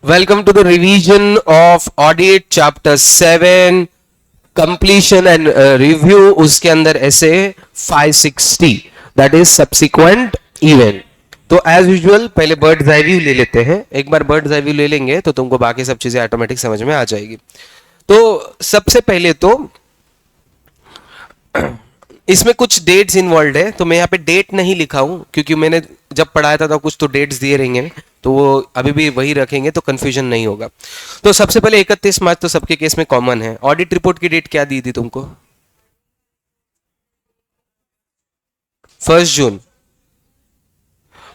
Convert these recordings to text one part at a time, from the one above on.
Welcome to the revision of audit chapter 7 completion and review. उसके अंदर ऐसे 560 that is subsequent event. तो as usual पहले birds eye view ले लेते हैं. एक बार बर्ड्स आई व्यू ले लेंगे तो तुमको बाकी सब चीजें ऑटोमेटिक समझ में आ जाएगी. तो सबसे पहले तो इसमें कुछ डेट्स इन्वॉल्व है, तो मैं यहाँ पे डेट नहीं लिखा हूं क्योंकि मैंने जब पढ़ाया था तो कुछ तो डेट्स दिए रहेंगे, तो वो अभी भी वही रखेंगे तो कंफ्यूजन नहीं होगा. तो सबसे पहले 31 मार्च तो सबके केस में कॉमन है. ऑडिट रिपोर्ट की डेट क्या दी थी तुमको? 1 जून.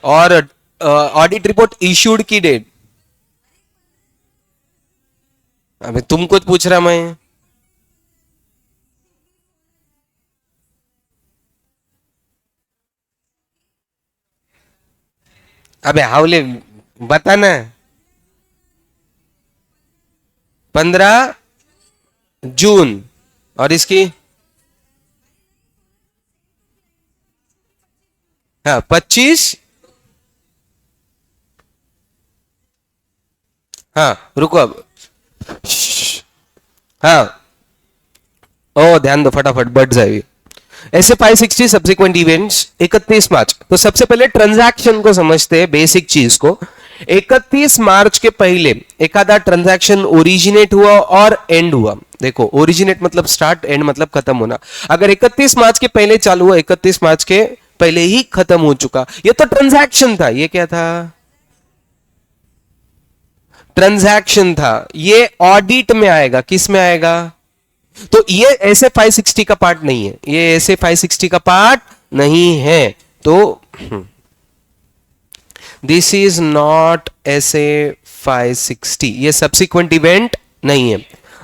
और ऑडिट रिपोर्ट इश्यूड की डेट? अबे तुमको पूछ रहा मैं. अबे हावले बता ना. 15 जून. और इसकी? हाँ 25. हाँ रुको अब. हाँ ओ ध्यान दो फटाफट. बर्ड्स आई ऐसे 560 सब्सिक्वेंट इवेंट्स 31 मार्च. तो सबसे पहले ट्रांजैक्शन को समझते हैं, बेसिक चीज को. 31 मार्च के पहले एक आधा ट्रांजैक्शन ओरिजिनेट हुआ और एंड हुआ. देखो ओरिजिनेट मतलब स्टार्ट, एंड मतलब खत्म होना. अगर 31 मार्च के पहले चालू हुआ, 31 मार्च के पहले ही खत्म हो चुका, ये तो ट्रांजैक्शन था. ये क्या था? ट्रांजैक्शन था. ये ऑडिट में आएगा. किस में आएगा? तो ये ऐसे 560 का पार्ट नहीं है. ये ऐसे 560 का पार्ट नहीं है. तो दिस इज नॉट ऐसे 560. ये सब्सिक्वेंट इवेंट नहीं है.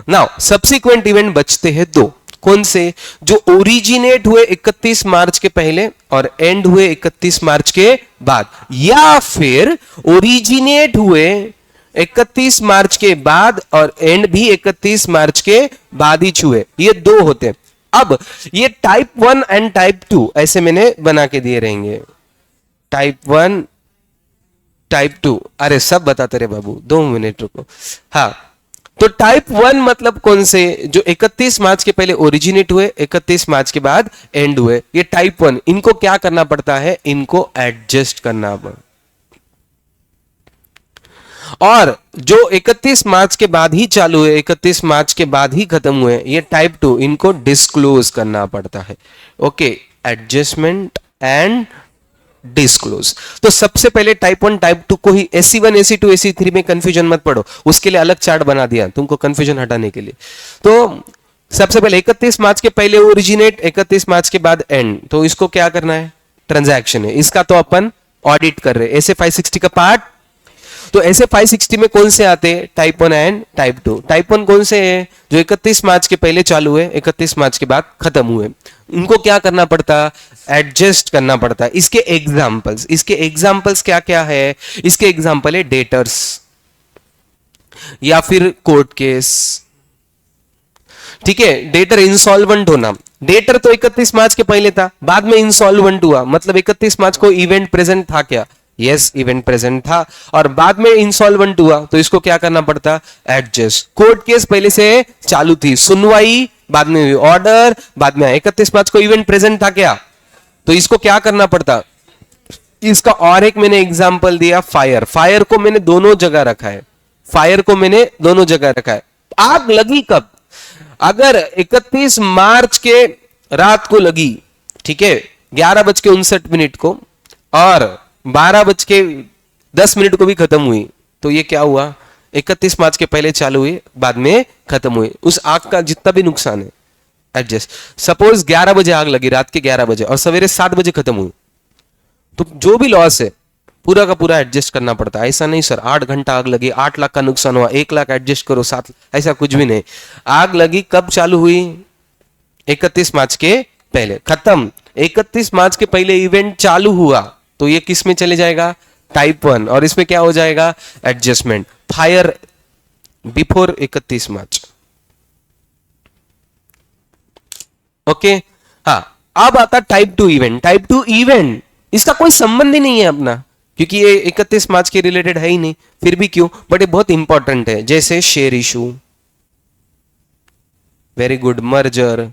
नाउ सब्सिक्वेंट इवेंट बचते हैं दो. कौन से? जो ओरिजिनेट हुए 31 मार्च के पहले और एंड हुए 31 मार्च के बाद, या फिर ओरिजिनेट हुए 31 मार्च के बाद और एंड भी 31 मार्च के बाद ही छुए. ये दो होते हैं. अब ये टाइप 1 एंड टाइप 2 ऐसे मैंने बना के दिए रहेंगे. Type 1 type 2. अरे सब बताते रहे बाबू, 2 मिनट रुको. हाँ तो टाइप 1 मतलब कौन से? जो 31 मार्च के पहले ओरिजिनेट हुए, 31 मार्च के बाद एंड हुए, ये टाइप 1. इनको क्या करना पड़ता है? इनको एडजस्ट करना पड़ता. और जो 31 मार्च के बाद ही चालू हुए, 31 मार्च के बाद ही खत्म हुए, ये टाइप 2, इनको डिस्क्लोज करना पड़ता है. Okay, adjustment and disclose. तो सबसे पहले टाइप 1 टाइप 2 को ही SC1 SC2 SC3 में कंफ्यूजन मत पड़ो, उसके लिए अलग चार्ट बना दिया तुमको कंफ्यूजन हटाने के लिए. तो सबसे पहले 31 मार्च के पहले ओरिजिनेट, 31 मार्च के बाद एंड, तो इसको क्या करना है? ट्रांजैक्शन है. इसका तो अपन ऑडिट कर रहे हैं. ऐसे 560 का पार्ट. तो ऐसे 560 में कौन से आते हैं? Type 1 and type 2. टाइप 1 कौन से हैं? जो 31 मार्च के पहले चालू हुए, 31 मार्च के बाद खत्म हुए. इनको क्या करना पड़ता? एडजस्ट करना पड़ता. इसके एग्जांपल्स क्या क्या है? इसके एग्जांपल है डेटर्स या फिर कोर्ट केस. ठीक है, डेटर इंसॉल्वेंट होना. डेटर तो 31 मार्च के पहले था, बाद में इंसॉल्वेंट हुआ, मतलब 31 मार्च को इवेंट प्रेजेंट था क्या? यस, इवेंट प्रेजेंट था, और बाद में इंसॉल्वेंट हुआ, तो इसको क्या करना पड़ता? एडजस्ट. कोर्ट केस पहले से चालू थी, सुनवाई बाद में हुई, ऑर्डर बाद में. 31 मार्च को इवेंट प्रेजेंट था क्या? तो इसको क्या करना पड़ता? इसका और एक मैंने एग्जांपल दिया, फायर. फायर को मैंने दोनों जगह रखा है. फायर को मैंने दोनों जगह रखा है. आग लगी कब? अगर 31 मार्च के रात को लगी, ठीक है, 11:59 को, और 12:10 को भी खत्म हुई, तो ये क्या हुआ? 31 मार्च के पहले चालू हुई, बाद में खत्म हुई. उस आग का जितना भी नुकसान है एडजस्ट. सपोज 11 बजे आग लगी, रात के 11 बजे, और सवेरे 7 बजे खत्म हुई, तो जो भी लॉस है पूरा का पूरा एडजस्ट करना पड़ता है. ऐसा नहीं सर 8 घंटा आग लगी, 8 लाख का नुकसान हुआ, 1 लाख एडजस्ट करो 7, ऐसा कुछ भी नहीं. आग लगी कब चालू हुई? 31 मार्च के पहले, खत्म 31 मार्च के पहले इवेंट चालू हुआ, तो ये किस में चले जाएगा? टाइप 1. और इसमें क्या हो जाएगा? एडजस्टमेंट. फायर बिफोर 31 मार्च. ओके. हाँ अब आता टाइप 2 इवेंट. टाइप 2 इवेंट इसका कोई संबंध ही नहीं है अपना. क्योंकि ये 31 मार्च के रिलेटेड है ही नहीं, फिर भी क्यों, बट ये बहुत इंपॉर्टेंट है। जैसे share issue, very good, merger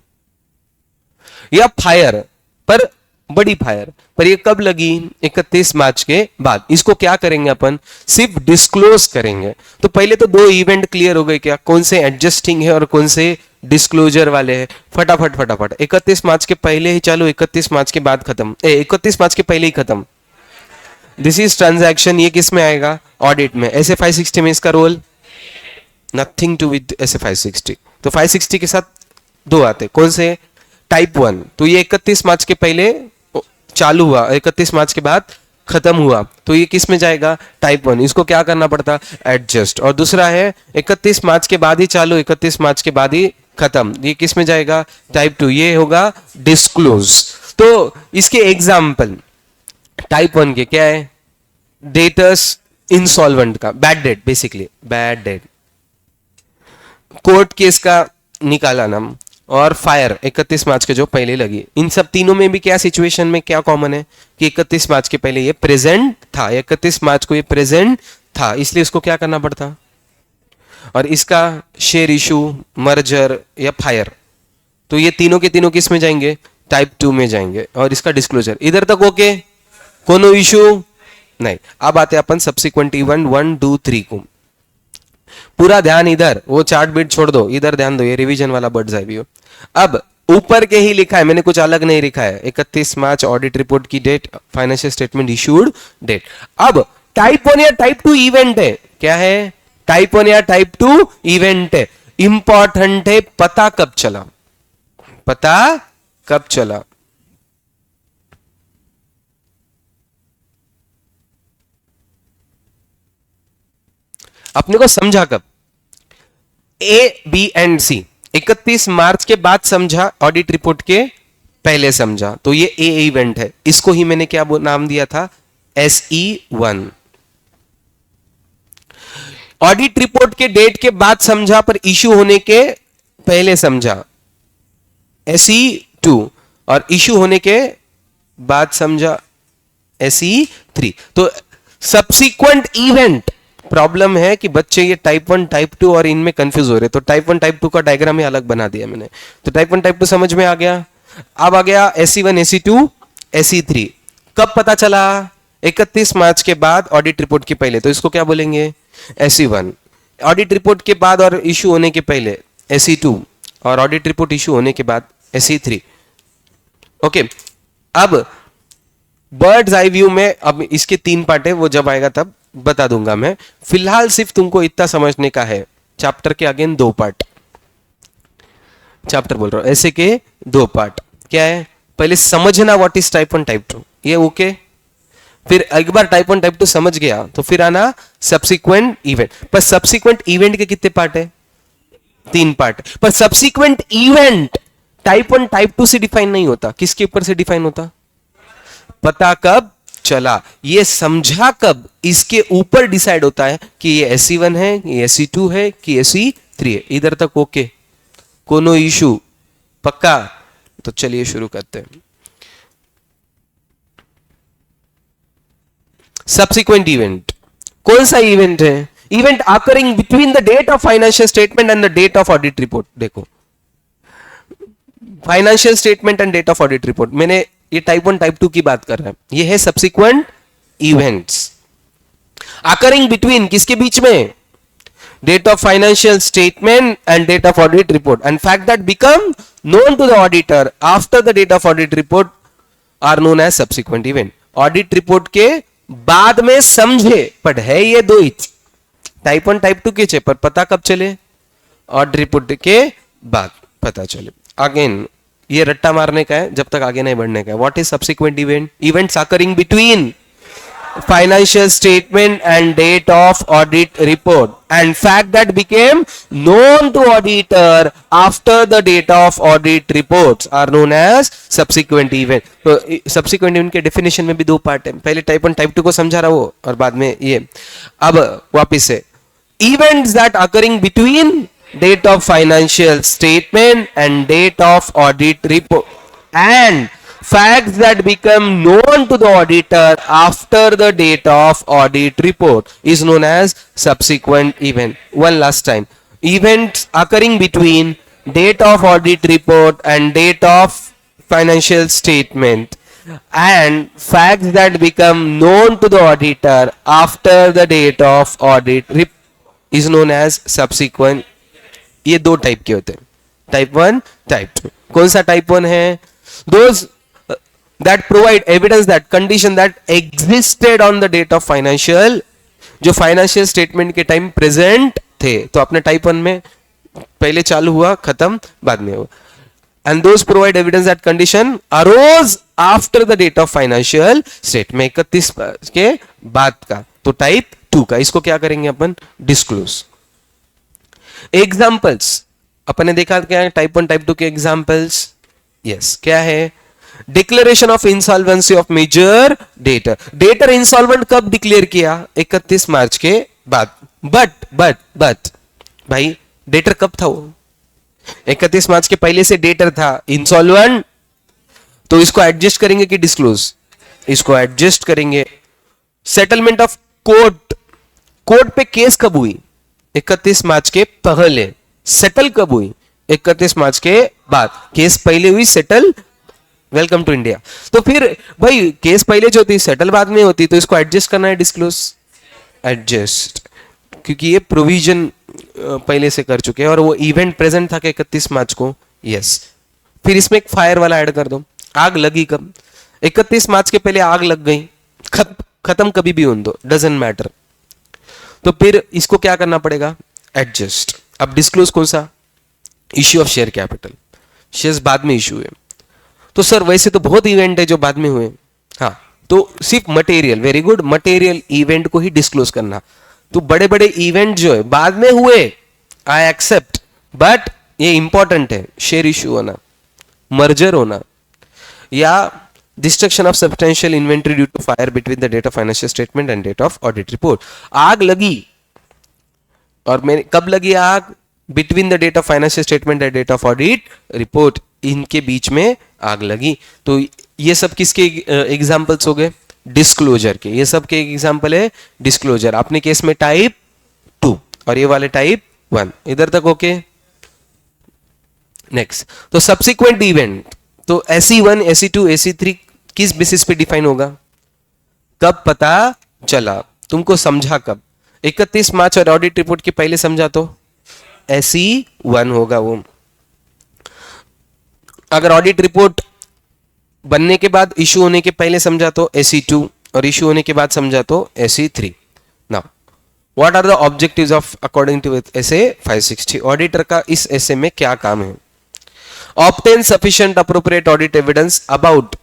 या फायर, पर बड़ी फायर, पर ये कब लगी, 31 मार्च के बाद। इसको क्या करेंगे अपन, सिर्फ डिस्क्लोज करेंगे। तो पहले तो दो इवेंट क्लियर हो गए क्या, कौन से एडजस्टिंग है और कौन से डिस्क्लोजर वाले हैं। फटाफट फटाफट, 31 मार्च के पहले ही चालू, 31 मार्च के बाद खत्म, 31 मार्च के पहले ही खत्म। दिस इज ट्रांजैक्शन, ये किस में आएगा, ऑडिट में। ऐसे 560 में इसका रोल नथिंग टू विद ऐसे 560। तो 560 के साथ दो आते, कौन से, टाइप 1। तो ये 31 मार्च के पहले चालू हुआ, 31 मार्च के बाद खत्म हुआ, तो ये किस में जाएगा, टाइप 1। इसको क्या करना पड़ता, एडजस्ट। और दूसरा है 31 मार्च के बाद ही चालू, 31 मार्च के बाद ही खत्म, ये किस में जाएगा, टाइप 2, ये होगा डिस्क्लोज। तो इसके एग्जाम्पल टाइप 1 के क्या है, डेटर्स इंसॉल्वेंट का, bad debt, basically bad debt, court case का निकाला नाम, और फायर 31 मार्च के जो पहले लगी। इन सब तीनों में भी क्या सिचुएशन में क्या कॉमन है कि 31 मार्च के पहले ये प्रेजेंट था, 31 मार्च को ये प्रेजेंट था, इसलिए इसको क्या करना पड़ता। और इसका शेयर इशू, मर्जर या फायर, तो ये तीनों के तीनों किस में जाएंगे, टाइप 2 में जाएंगे। और इसका डिस्क्लोजर इधर तक ओके, कोनो इशू नहीं। अब आते अपन सब्सिक्वेंट इवेंट 1 2 3 को। पूरा ध्यान इधर, वो चार्ट बीट छोड़ दो, इधर ध्यान दो, ये रिवीजन वाला बर्ड्स आई व्यू। अब ऊपर के ही लिखा है, मैंने कुछ अलग नहीं लिखा है। 31 मार्च ऑडिट रिपोर्ट की date, financial statement issued date. अब टाइप 1 या टाइप 2 इवेंट है, क्या है, टाइप 1 या टाइप 2 इवेंट है। इंपॉर्टेंट है, पता कब चला, पता कब चला। अपने को समझा कब, ए बी एंड सी 31 मार्च के बाद समझा, ऑडिट रिपोर्ट के पहले समझा, तो ये ए इवेंट है। इसको ही मैंने क्या नाम दिया था, SE1। ऑडिट रिपोर्ट के डेट के बाद समझा पर इशू होने के पहले समझा, SE2। और इशू होने के बाद समझा, SE3। तो सब्सिक्वेंट इवेंट, प्रॉब्लम है कि बच्चे ये टाइप 1 टाइप 2 और इनमें कंफ्यूज हो रहे, तो टाइप 1 टाइप 2 का डायग्राम ही अलग बना दिया मैंने। तो टाइप 1 टाइप 2 समझ में आ गया। अब आ गया SE1 SE2 SE3। कब पता चला, 31 मार्च के बाद, ऑडिट रिपोर्ट के पहले, तो इसको क्या बोलेंगे, SE1। ऑडिट रिपोर्ट के बाद और इशू होने के पहले SE2, और ऑडिट रिपोर्ट इशू होने के बाद SE3। ओके, अब बर्ड्स आई व्यू में, अब इसके 3 पार्ट है, वो जब आएगा तब बता दूंगा मैं। फिलहाल सिर्फ तुमको इतना समझने का है, चैप्टर के अगेन 2 पार्ट, चैप्टर बोल रहा हूं, ऐसे के 2 पार्ट। क्या है, पहले समझना व्हाट इज टाइप 1 टाइप 2, ये ओके। फिर एक बार टाइप 1 टाइप 2 समझ गया तो फिर आना सब्सिक्वेंट इवेंट। पर सब्सिक्वेंट इवेंट के कितने पार्ट है, 3 पार्ट। पर सब्सिक्वेंट इवेंट टाइप 1 टाइप 2 से डिफाइन नहीं होता, किसके ऊपर से डिफाइन होता, पता कब चला, ये समझा कब, इसके ऊपर डिसाइड होता है कि ये SE1 है, ये SE2 है, कि SE3 है। इधर तक ओके, कोनो इशू, पक्का। तो चलिए शुरू करते हैं। सब्सिक्वेंट इवेंट कौन सा इवेंट है, event occurring between the date of financial statement and the date of audit report. देखो, financial statement and date of audit report, मैंने ये टाइप 1 टाइप 2 की बात कर रहा है, ये है सब्सिक्वेंट इवेंट्स। आकरिंग बिटवीन, किसके बीच में, date of financial statement and date of audit report, and fact that become known to the auditor after the date of audit report are known as subsequent event. Audit report के बाद में समझे, पर है ये दो ही, टाइप 1 टाइप 2 के, पर पता कब चले, ऑडिट रिपोर्ट के बाद पता चले। अगेन ये रट्टा मारने का है, जब तक आगे नहीं बढ़ने का है। What is subsequent event, events occurring between financial statement and date of audit report and fact that became known to auditor after the date of audit reports are known as subsequent event। तो subsequent event के definition में भी 2 part है, पहले type 1 type 2 को समझा रहा हूं और बाद में ये। अब वापिस से, events that occurring between date of financial statement and date of audit report and facts that become known to the auditor after the date of audit report is known as subsequent event. One last time, events occurring between date of audit report and date of financial statement and facts that become known to the auditor after the date of audit is known as subsequent. ये दो type के होते हैं, type 1 type 2. कौन सा type 1 है? Those that provide evidence that condition that existed on the date of financial, जो financial statement के टाइम प्रेजेंट थे. तो अपने टाइप 1 में पहले चालू हुआ, खत्म बाद में हुआ. And those provide evidence that condition arose after the date of financial statement, 31 के बाद का. तो टाइप 2 का इसको क्या करेंगे अपन? डिस्क्लोज. एग्जाम्पल्स अपन ने देखा क्या है टाइप 1 टाइप 2 के एग्जाम्पल्स. यस, क्या है? Declaration of insolvency of major debtor. Debtor insolvent कब डिक्लेयर किया? 31 मार्च के बाद. बट भाई डेटर कब था? वो 31 मार्च के पहले से डेटर था इंसॉल्वेंट. तो इसको एडजस्ट करेंगे कि डिस्क्लोज? इसको एडजस्ट करेंगे. Settlement of court. कोर्ट पे केस कब हुई? 31 मार्च के पहले. सेटल कब हुई? 31 मार्च के बाद. केस पहले हुई, सेटल वेलकम टू इंडिया. तो फिर भाई केस पहले जो होती, सेटल बाद में होती, तो इसको एडजस्ट करना है, डिस्क्लोज. एडजस्ट, क्योंकि ये प्रोविजन पहले से कर चुके हैं और वो इवेंट प्रेजेंट था कि 31 मार्च को. यस. फिर इसमें एक फायर वाला ऐड कर दो. आग लगी कब? 31 मार्च के पहले आग लग गई, खत्म कभी भी होने दो, डजंट मैटर. तो फिर इसको क्या करना पड़ेगा? एडजस्ट. अब डिस्क्लोज कौन सा? Issue of share capital. Shares बाद में इश्यू हुए. तो सर वैसे तो बहुत इवेंट है जो बाद में हुए. हाँ, तो सिर्फ material, very good, material event को ही डिस्क्लोज करना. तो बड़े बड़े इवेंट जो है बाद में हुए, आई एक्सेप्ट, बट ये इंपॉर्टेंट है. शेयर इश्यू होना, मर्जर होना, या destruction of substantial inventory due to fire between the date of financial statement and date of audit report. आग लगी, और मैंने कब लगी आग? Between the date of financial statement and date of audit report, इनके बीच में आग लगी. तो ये सब किसके एग्जांपल्स हो गए? डिस्क्लोजर के. ये सब के एग्जांपल है डिस्क्लोजर. अपने केस में टाइप 2 और ये वाले टाइप 1. इधर तक ओके? नेक्स्ट, तो सब्सिक्वेंट इवेंट. तो SE1, SE2, SE3 किस बेसिस पे डिफाइन होगा? कब पता चला? तुमको समझा कब? 31 मार्च और ऑडिट रिपोर्ट के पहले समझा तो SE1 होगा वो. अगर ऑडिट रिपोर्ट बनने के बाद इशू होने के पहले समझा तो SE2, और इशू होने के बाद समझा तो SE3. Now what are the objectives of according to SA 560? Auditor का इस essay में क्या काम है? Obtain sufficient appropriate audit evidence about.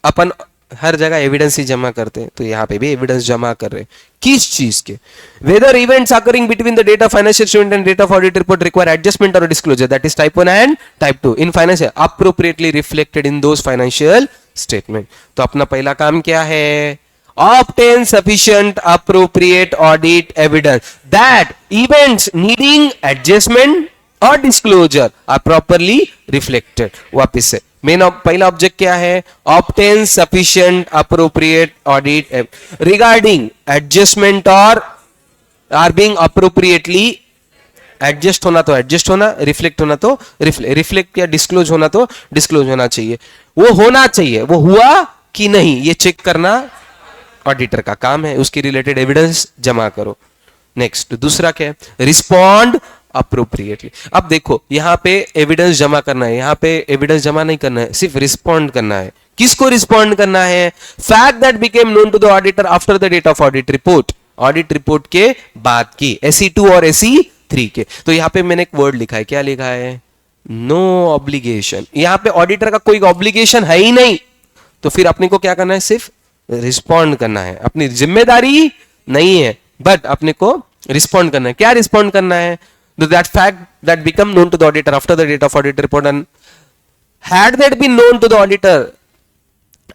अपन हर जगह एविडेंस ही जमा करते हैं, तो यहां पे भी एविडेंस जमा कर रहे हैं. किस चीज के? Whether events occurring between the date of financial statement and date of audit report require adjustment और disclosure, that is type 1 and type 2 in financial appropriately reflected in those financial statement. तो अपना पहला काम क्या है? Obtain sufficient appropriate audit evidence that events needing adjustment और disclosure are properly reflected. वापिस से मेन पहला ऑब्जेक्ट क्या है? Obtain sufficient appropriate audit regarding adjustment और आर बीइंग अप्रोप्रिएटली. एडजस्ट होना तो एडजस्ट होना, रिफ्लेक्ट होना तो रिफ्लेक्ट या डिस्क्लोज होना तो डिस्क्लोज होना चाहिए. वो होना चाहिए, वो हुआ कि नहीं ये चेक करना ऑडिटर का काम है. उसकी रिलेटेड एविडेंस जमा करो. नेक्स्ट, दूसरा क्या है? Respond appropriately. अब देखो यहां पे एविडेंस जमा करना है, यहां पे एविडेंस जमा नहीं करना है, सिर्फ रिस्पॉन्ड करना है. किसको रिस्पॉन्ड करना है? Fact that became known to the auditor after the date of audit report. Audit report के बाद की SE2 और SE3 के. तो यहां पे मैंने एक वर्ड लिखा है, क्या लिखा है? No obligation. यहां पे ऑडिटर का कोई ऑब्लिगेशन है ही नहीं, तो फिर अपने को क्या करना है? सिर्फ रिस्पॉन्ड करना है. अपनी जिम्मेदारी नहीं है, बट अपने को रिस्पॉन्ड करना है. क्या रिस्पॉन्ड करना है? That fact that become known to the auditor after the date of audit report and had that been known to the auditor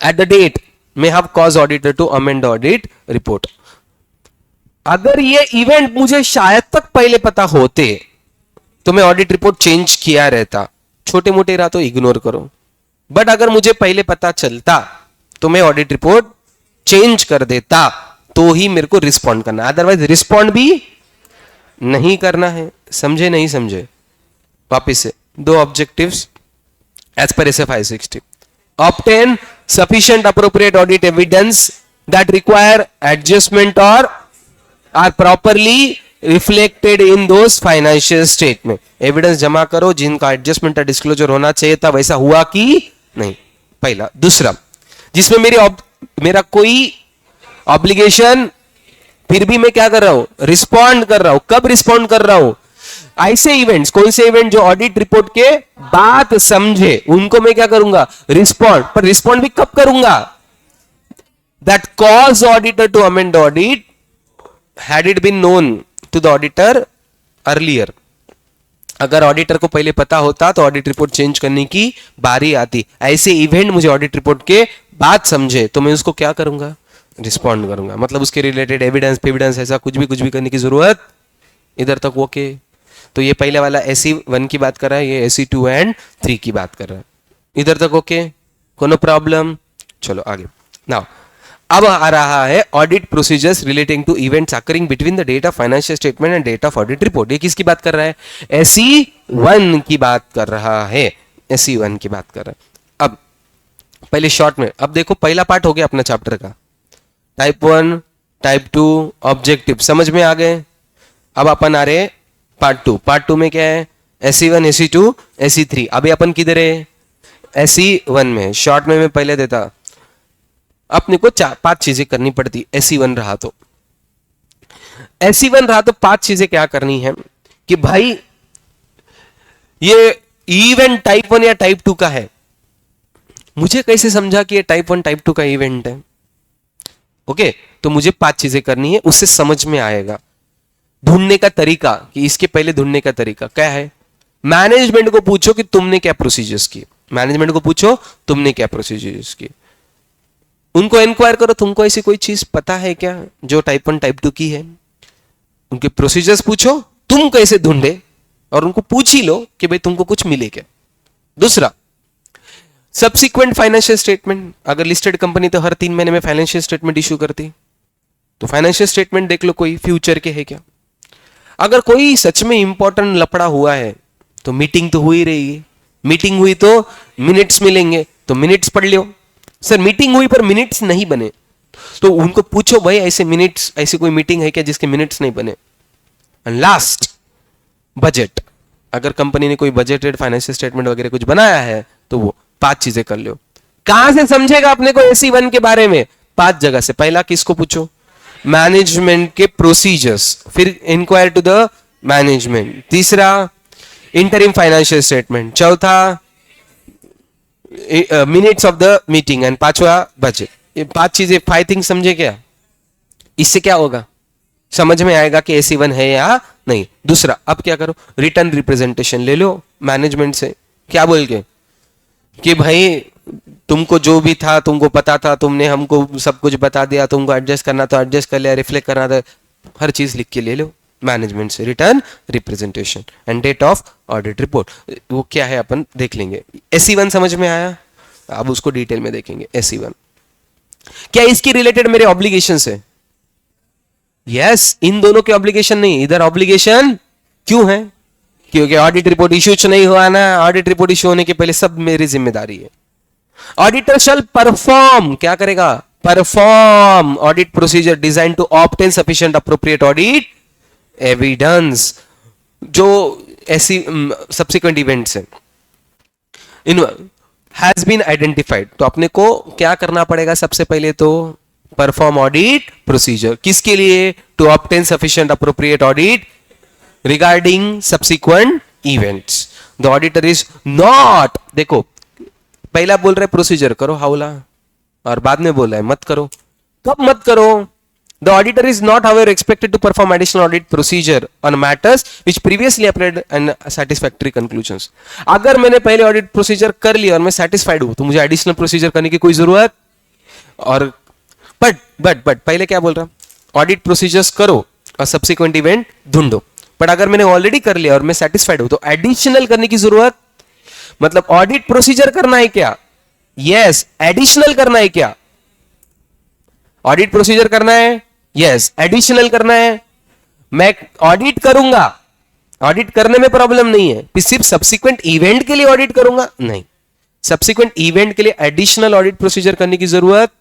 at the date may have caused auditor to amend the audit report. अगर ये event मुझे शायद तक पहले पता होते तो मैं ऑडिट रिपोर्ट चेंज किया रहता. छोटे मोटे रहा तो इग्नोर करो, बट अगर मुझे पहले पता चलता तो मैं ऑडिट रिपोर्ट चेंज कर देता, तो ही मेरे को रिस्पॉन्ड करना, अदरवाइज रिस्पॉन्ड भी नहीं करना है। समझे नहीं समझे? वापिस से दो objectives as per S 560, obtain sufficient appropriate audit evidence that require adjustment or are properly reflected in those financial statement। Evidence जमा करो जिनका एडजस्टमेंट या डिस्क्लोजर होना चाहिए था वैसा हुआ कि नहीं, पहला। दूसरा, जिसमें मेरा कोई ऑब्लिगेशन फिर भी मैं क्या कर रहा हूं, रिस्पॉन्ड कर रहा हूं। कब रिस्पॉन्ड कर रहा हूं? ऐसे इवेंट्स, कौन से इवेंट जो ऑडिट रिपोर्ट के बात समझे उनको मैं क्या करूंगा, रिस्पॉन्ड। पर रिस्पॉन्ड भी कब करूंगा? That cause auditor to amend audit had it been known to the auditor earlier. अगर ऑडिटर को पहले पता होता तो ऑडिट रिपोर्ट चेंज करने की बारी आती। ऐसे इवेंट मुझे ऑडिट रिपोर्ट के बात समझे तो मैं उसको क्या करूंगा, रिस्पॉन्ड करूंगा। मतलब उसके रिलेटेड एविडेंस ऐसा कुछ भी करने की जरूरत, इधर तक ओके। तो ये पहले वाला SE1 की बात कर रहा है, ये SE2 एंड 3 की बात कर रहा है, इधर तक ओके, कोनो प्रॉब्लम? चलो आगे। नाउ अब आ रहा है audit procedures relating to events occurring between the date of financial statement and date of audit report. ये किसकी बात कर रहा है? SE1 की बात कर रहा है, SE1 की बात कर रहा है। अब पहले शॉर्ट में, अब देखो पहला पार्ट हो गया अपना चैप्टर का, टाइप 1 टाइप 2 ऑब्जेक्टिव समझ में आ गए। अब अपन आ रहे पार्ट 2 में क्या है? SE1 SE2 SE3। अभी अपन किधर है? SE1 में। शॉर्ट में मैं पहले देता, अपने को 4-5 चीजें करनी पड़ती। SE1 रहा तो 5 चीजें क्या करनी है कि भाई ये इवेंट टाइप 1 या टाइप 2 का है, मुझे कैसे समझा कि ये टाइप 1 टाइप 2 का इवेंट है? ओके, तो मुझे 5 चीजें करनी है, उससे समझ में आएगा। ढूंढने का तरीका, कि इसके पहले ढूंढने का तरीका क्या है? मैनेजमेंट को पूछो कि तुमने क्या प्रोसीजर्स किए, मैनेजमेंट को पूछो तुमने क्या प्रोसीजर्स किए, उनको इंक्वायर करो तुमको ऐसी कोई चीज पता है क्या जो टाइप 1 टाइप 2 की है। उनके प्रोसीजर्स पूछो, तुम कैसे ढूंढे, और उनको पूछ ही लो कि भाई तुमको कुछ मिले क्या। दूसरा, सब्सिक्वेंट फाइनेंशियल स्टेटमेंट। अगर लिस्टेड कंपनी तो हर 3 महीने में फाइनेंशियल स्टेटमेंट इश्यू करती, तो फाइनेंशियल स्टेटमेंट देख लो कोई फ्यूचर के है क्या। अगर कोई सच में इंपॉर्टेंट लफड़ा हुआ है तो मीटिंग तो हो ही रही है, मीटिंग हुई तो मिनट्स मिलेंगे, तो मिनट्स पढ़ लो। सर मीटिंग हुई पर मिनट्स नहीं बने, तो उनको पूछो भाई ऐसे मिनट्स, ऐसी कोई मीटिंग है क्या जिसके मिनट्स नहीं बने। And last, budget. अगर कंपनी ने कोई बजटेड फाइनेंशियल स्टेटमेंट वगैरह कुछ बनाया है तो वो 5 चीजें कर लो। कहां से समझेगा अपने को SE1 के बारे में? 5 जगह से। पहला किसको पूछो? मैनेजमेंट के प्रोसीजर्स, फिर इंक्वायर टू द मैनेजमेंट। तीसरा, इंटरिम फाइनेंशियल स्टेटमेंट। चौथा, minutes of the meeting. And 5वां, बजट। ये 5 चीजें, 5 थिंग्स समझे क्या? इससे क्या होगा, समझ में आएगा कि SE1 है या नहीं। दूसरा, अब क्या करो, रिटर्न रिप्रेजेंटेशन ले लो मैनेजमेंट से। क्या बोल के कि भाई तुमको जो भी था तुमको पता था, तुमने हमको सब कुछ बता दिया, तुमको एडजस्ट करना तो एडजस्ट कर लिया, रिफ्लेक्ट करना था, हर चीज लिख के ले लो मैनेजमेंट से। Return representation and date of audit report, वो क्या है अपन देख लेंगे। SE1 समझ में आया? अब उसको डिटेल में देखेंगे। SE1 क्या इसकी रिलेटेड मेरे ऑब्लिगेशन है? यस, इन दोनों के ऑब्लिगेशन नहीं, इधर ऑब्लिगेशन क्यों है? क्योंकि ऑडिट रिपोर्ट इश्यू नहीं हुआ ना, ऑडिट रिपोर्ट इश्यू होने के पहले सब मेरी जिम्मेदारी है। ऑडिटर शैल परफॉर्म, क्या करेगा? Perform audit procedure design to obtain sufficient appropriate audit evidence. जो ऐसी सब्सिक्वेंट इवेंट्स है इन हैज बीन आइडेंटिफाइड, तो अपने को क्या करना पड़ेगा? सबसे पहले तो परफॉर्म ऑडिट प्रोसीजर, किसके लिए? To obtain sufficient appropriate audit regarding subsequent events. The auditor is not, देखो पहला बोल रहे प्रोसीजर करो हाउला, और बाद में बोल रहा है मत करो। कब मत करो? The auditor is not however expected to perform additional audit procedure on matters which previously applied and satisfactory conclusions. अगर मैंने पहले ऑडिट प्रोसीजर कर लिया और मैं सेटिस्फाइड हूं तो मुझे एडिशनल प्रोसीजर करने की कोई जरूरत। और बट पहले क्या बोल रहा, ऑडिट प्रोसीजर्स करो और सब्सिक्वेंट इवेंट ढूंढो। बट अगर मैंने ऑलरेडी कर लिया और मैं सेटिस्फाइड हूं तो एडिशनल करने की जरूरत, मतलब ऑडिट प्रोसीजर करना है क्या? यस, एडिशनल करना है क्या? ऑडिट प्रोसीजर करना है, यस, एडिशनल करना है। मैं ऑडिट करूंगा, ऑडिट करने में प्रॉब्लम नहीं है, फिर सिर्फ सब्सिक्वेंट इवेंट के लिए ऑडिट करूंगा नहीं, सब्सिक्वेंट इवेंट के लिए एडिशनल ऑडिट प्रोसीजर करने की जरूरत,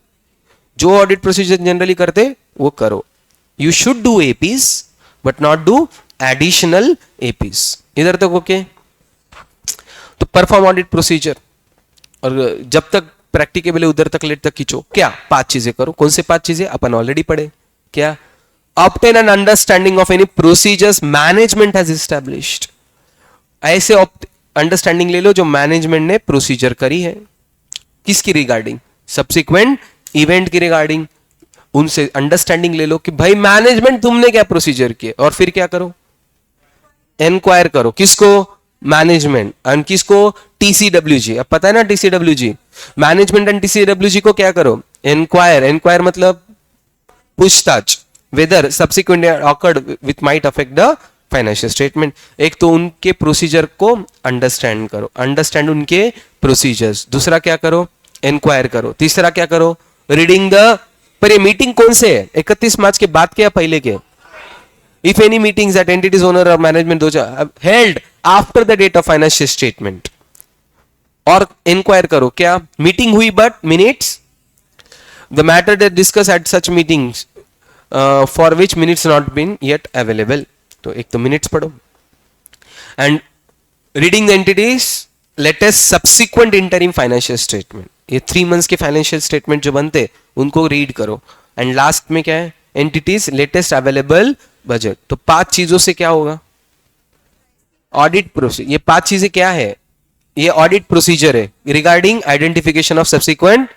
जो ऑडिट प्रोसीजर जनरली करते वो करो। You should do APs but not do additional APs. इधर तक ओके? तो परफॉर्म ऑडिट प्रोसीजर, और जब तक प्रैक्टिकेबल है उधर तक लेट तक खींचो। क्या? 5 चीजें करो। कौन से 5 चीजें? अपन ऑलरेडी पढ़े। क्या? Obtain an understanding of any procedures management has established. ऐसे अंडरस्टैंडिंग ले लो जो मैनेजमेंट ने प्रोसीजर करी है। किसकी रिगार्डिंग? सब्सिक्वेंट इवेंट की रिगार्डिंग। उनसे अंडरस्टैंडिंग ले लो कि भाई मैनेजमेंट तुमने क्या प्रोसीजर किए, और फिर क्या करो? इंक्वायर करो। किसको? मैनेजमेंट। एंड किसको? टीसीडब्ल्यूजी। अब पता है ना टीसीडब्ल्यूजी, मैनेजमेंट एंड टीसीडब्ल्यूजी को क्या करो? इंक्वायर। इंक्वायर मतलब पूछताछ, whether subsequent occurred which might affect the financial statement. एक तो उनके प्रोसीजर को अंडरस्टैंड करो, अंडरस्टैंड उनके प्रोसीजर्स। दूसरा क्या करो? इंक्वायर करो। तीसरा क्या करो? Reading the. पर ये मीटिंग कौन से है? 31 मार्च के बाद के या पहले के? If any meetings that entities owner or management those are held after the date of financial statement, और इंक्वायर करो क्या? मीटिंग हुई but minutes, the matter that discuss at such meetings for which minutes not been yet available. तो एक तो minutes पढ़ो, and reading the entities latest subsequent interim financial statement. ये 3 months के फाइनेंशियल स्टेटमेंट जो बनते उनको रीड करो। एंड लास्ट में क्या है? Entities latest available budget. तो 5 चीजों से क्या होगा? Audit procedure. ये 5 चीजें क्या है? ये ऑडिट प्रोसीजर है रिगार्डिंग आइडेंटिफिकेशन ऑफ सब्सिक्वेंट।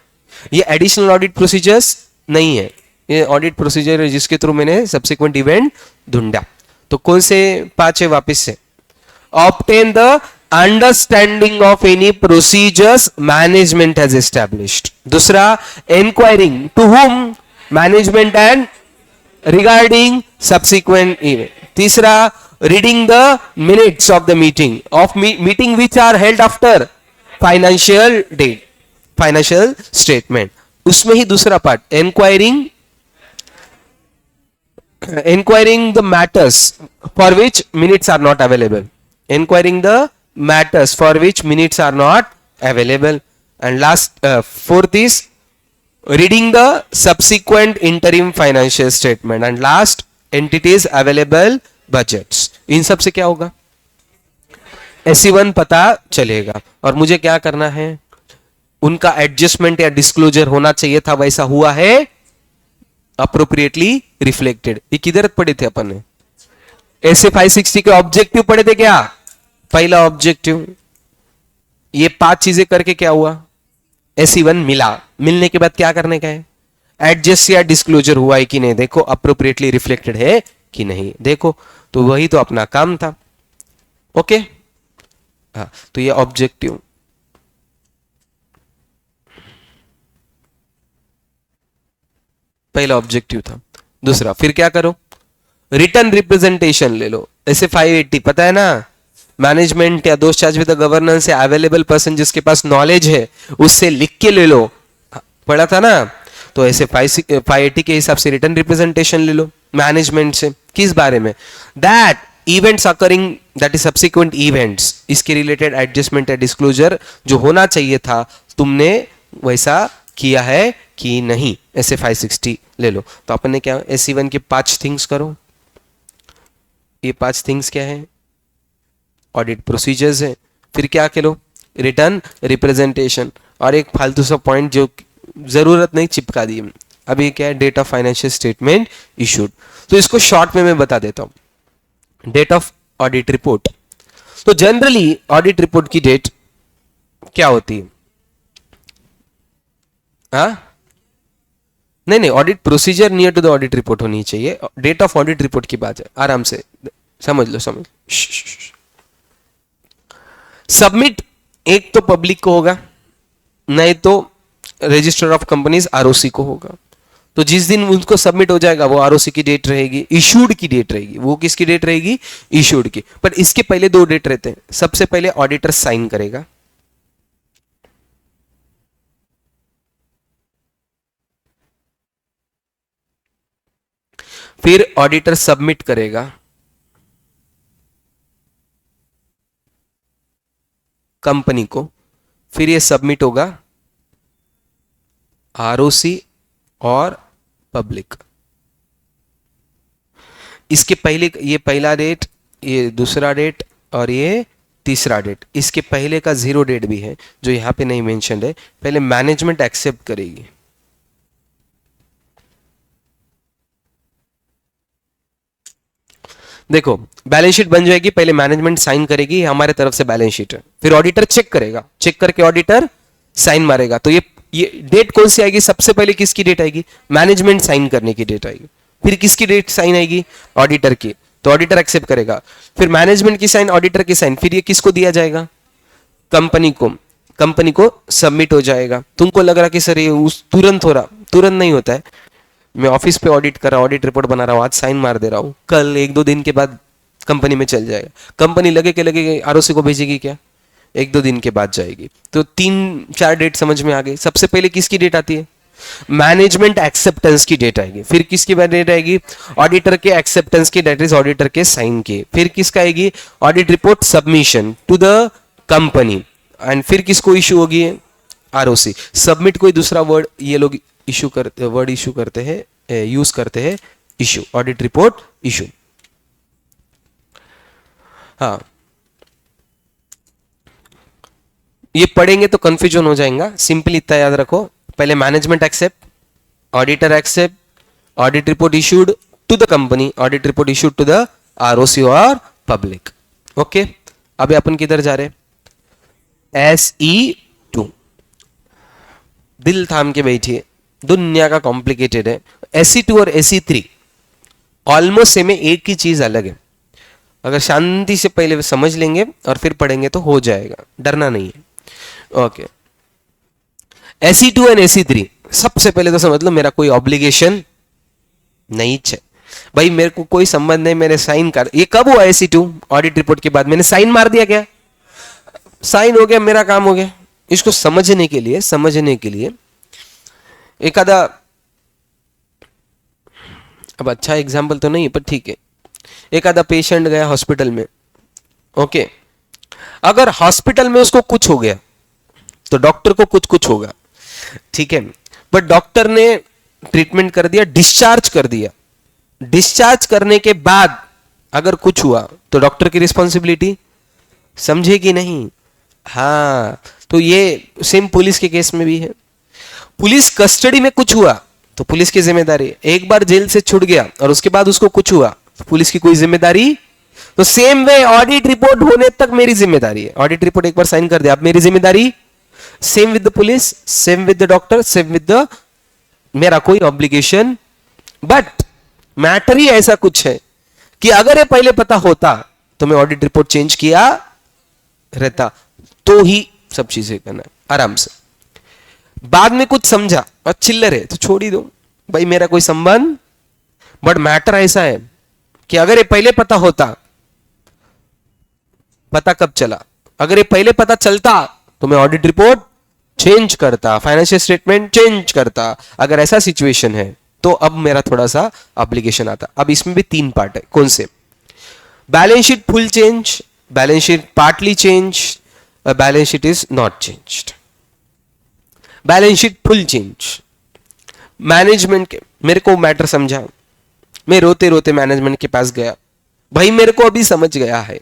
ये एडिशनल ऑडिट प्रोसीजर्स नहीं है, ये ऑडिट प्रोसीजर है जिसके थ्रू मैंने सब्सिक्वेंट इवेंट ढूंढा। तो कौन से 5 है वापस से? Obtain the understanding of any procedures management has established. दूसरा, inquiring to whom? Management and regarding subsequent event. तीसरा, reading the minutes of the meeting which are held after financial date, financial statement. उसमें ही दूसरा part, inquiring the matters for which minutes are not available. Inquiring the matters for which minutes are not available. And last, fourth is reading the subsequent interim financial statement. And last, entities available budgets. इन सब से क्या होगा? SE1 पता चलेगा। और मुझे क्या करना है? उनका एडजस्टमेंट या डिस्क्लोजर होना चाहिए था, वैसा हुआ है, अप्रोप्रिएटली रिफ्लेक्टेड। ये किधर पढ़े थे अपन ने? ऐसे 560 के ऑब्जेक्टिव पढ़े थे क्या? पहला ऑब्जेक्टिव। ये 5 चीजें करके क्या हुआ? SE1 मिला। मिलने के बाद क्या करने का है? एडजस्ट या डिस्क्लोजर हुआ है कि नहीं देखो, अप्रोप्रिएटली रिफ्लेक्टेड है कि नहीं देखो। तो वही तो अपना काम था। ओके, हाँ, तो ये ऑब्जेक्टिव। पहला ऑब्जेक्टिव था। दूसरा, फिर क्या करो? रिटर्न रिप्रेजेंटेशन ले लो। ऐसे 580 पता है ना, मैनेजमेंट या दोस्त चार्ज विद गवर्नेंस या अवेलेबल पर्सन जिसके पास नॉलेज है उससे लिख के ले लो, पढ़ा था ना। तो ऐसे 580 के हिसाब से रिटर्न रिप्रेजेंटेशन ले लो मैनेजमेंट से। किस बारे में? That events occurring, that is subsequent events, इसके रिलेटेड एडजस्टमेंट या डिस्क्लोजर जो होना चाहिए था तुमने वैसा किया है कि नहीं। ऐसे 560 ले लो। तो अपन ने क्या? SE1 के 5 थिंग्स करो। ये 5 थिंग्स क्या है? ऑडिट प्रोसीजर्स है। फिर क्या करो? Written representation. और एक फालतू सा पॉइंट जो जरूरत नहीं चिपका दी। अभी क्या है? Date of financial statement issued. तो इसको शॉर्ट में मैं बता देता हूं। Date of audit report. तो जनरली ऑडिट रिपोर्ट की डेट क्या होती है? हाँ, नहीं, audit procedure near to the audit report होनी चाहिए। डेट ऑफ ऑडिट रिपोर्ट की बात है, आराम से समझ लो, समझ लो। सबमिट एक तो पब्लिक को होगा, नहीं तो रजिस्टर ऑफ कंपनीज ROC को होगा। तो जिस दिन उनको सबमिट हो जाएगा वो ROC की डेट रहेगी, इशूड की डेट रहेगी। वो किसकी डेट रहेगी? इशूड की। पर इसके पहले 2 डेट रहते हैं। सबसे पहले ऑडिटर साइन करेगा, फिर ऑडिटर सबमिट करेगा कंपनी को, फिर ये सबमिट होगा आरओसी और पब्लिक। इसके पहले ये पहला डेट, ये दूसरा डेट और ये तीसरा डेट, इसके पहले का 0 डेट भी है जो यहां पे नहीं मेंशन है। पहले मैनेजमेंट एक्सेप्ट करेगी, देखो बैलेंस शीट बन जाएगी, पहले मैनेजमेंट साइन करेगी, हमारे तरफ से बैलेंस शीट है, फिर ऑडिटर चेक करेगा, चेक करके ऑडिटर साइन मारेगा। तो ये डेट कौन सी आएगी? सबसे पहले किसकी डेट आएगी? मैनेजमेंट साइन करने की डेट आएगी। फिर किसकी डेट साइन आएगी? ऑडिटर की, तो ऑडिटर एक्सेप्ट करेगा। फिर मैनेजमेंट की साइन, ऑडिटर की साइन, फिर ये किसको दिया जाएगा? कंपनी को, कंपनी को सबमिट हो जाएगा। तुमको लग रहा कि सर ये उस तुरंत हो रहा, तुरंत नहीं होता है। मैं ऑफिस पे ऑडिट कर रहा हूँ, ऑडिट रिपोर्ट बना रहा हूँ, आज साइन मार दे रहा हूँ, कल 1-2 दिन के बाद कंपनी में चल जाएगा। कंपनी लगे आरओसी को भेजेगी क्या? 1-2 दिन के बाद जाएगी। तो 3-4 डेट समझ में आ गई। सबसे पहले किसकी डेट आती है? मैनेजमेंट एक्सेप्टेंस की डेट आएगी। फिर किसकी डेट आएगी? ऑडिटर के एक्सेप्टेंस की, डेट इज ऑडिटर के साइन की। फिर किसका आएगी? Audit report submission to the company. And फिर किसको इशू होगी? आरओसी। सबमिट कोई दूसरा वर्ड ये लोग इशू करते, वर्ड इशू करते हैं, यूज करते हैं, इशू, ऑडिट रिपोर्ट इशू। हाँ, ये पढ़ेंगे तो कंफ्यूजन हो जाएगा, सिंपली इतना याद रखो। पहले management accept, auditor accept, audit report issued to the company, audit report issued to the ROC और पब्लिक। ओके, अभी अपन किधर जा रहे? SE2। दिल थाम के बैठिए, दुनिया का कॉम्प्लिकेटेड है। SE2 और SE3 ऑलमोस्ट सेम है, एक ही चीज अलग है। अगर शांति से पहले समझ लेंगे और फिर पढ़ेंगे तो हो जाएगा, डरना नहीं है। ओके, SE2 एंड SE3, सबसे पहले तो समझ लो मेरा कोई ऑब्लिगेशन नहीं है भाई, मेरे को कोई संबंध नहीं, मैंने साइन कर, ये कब हुआ? SE2 ऑडिट रिपोर्ट के बाद मैंने साइन मार दिया, क्या साइन हो गया, मेरा काम हो गया। इसको समझने के लिए एक आधा, अब अच्छा एग्जाम्पल तो नहीं पर ठीक है, एक आधा पेशेंट गया हॉस्पिटल में। ओके, अगर हॉस्पिटल में उसको कुछ हो गया तो डॉक्टर को कुछ होगा, ठीक है, बट डॉक्टर ने ट्रीटमेंट कर दिया, डिस्चार्ज कर दिया। डिस्चार्ज करने के बाद अगर कुछ हुआ तो डॉक्टर की रिस्पॉन्सिबिलिटी, समझेगी नहीं? हाँ, तो ये सेम पुलिस के केस में भी है। पुलिस कस्टडी में कुछ हुआ तो पुलिस की जिम्मेदारी। एक बार जेल से छूट गया और उसके बाद उसको कुछ हुआ तो पुलिस की कोई जिम्मेदारी। तो सेम वे ऑडिट रिपोर्ट होने तक मेरी जिम्मेदारी है। ऑडिट रिपोर्ट एक बार साइन कर दिया, अब मेरी जिम्मेदारी। Same with the police, same with the doctor, same with the, मेरा कोई ऑब्लिगेशन। बट मैटर ही ऐसा कुछ है कि अगर ये पहले पता होता तो मैं ऑडिट रिपोर्ट चेंज किया रहता, तो ही सब चीजें करना आराम से। बाद में कुछ समझा और चिल्लर है तो छोड़ ही दो भाई, मेरा कोई संबंध। बट मैटर ऐसा है कि अगर ये पहले पता होता, पता कब चला? अगर ये पहले पता चलता तो मैं ऑडिट रिपोर्ट चेंज करता, फाइनेंशियल स्टेटमेंट चेंज करता। अगर ऐसा सिचुएशन है तो अब मेरा थोड़ा सा ऑब्लिगेशन आता। अब इसमें भी 3 पार्ट है। कौन से? Balance sheet full change, balance sheet partly change, balance sheet is not changed. Balance sheet full change, management के, मेरे को मैटर समझा, मैं रोते रोते मैनेजमेंट के पास गया, भाई मेरे को अभी समझ गया है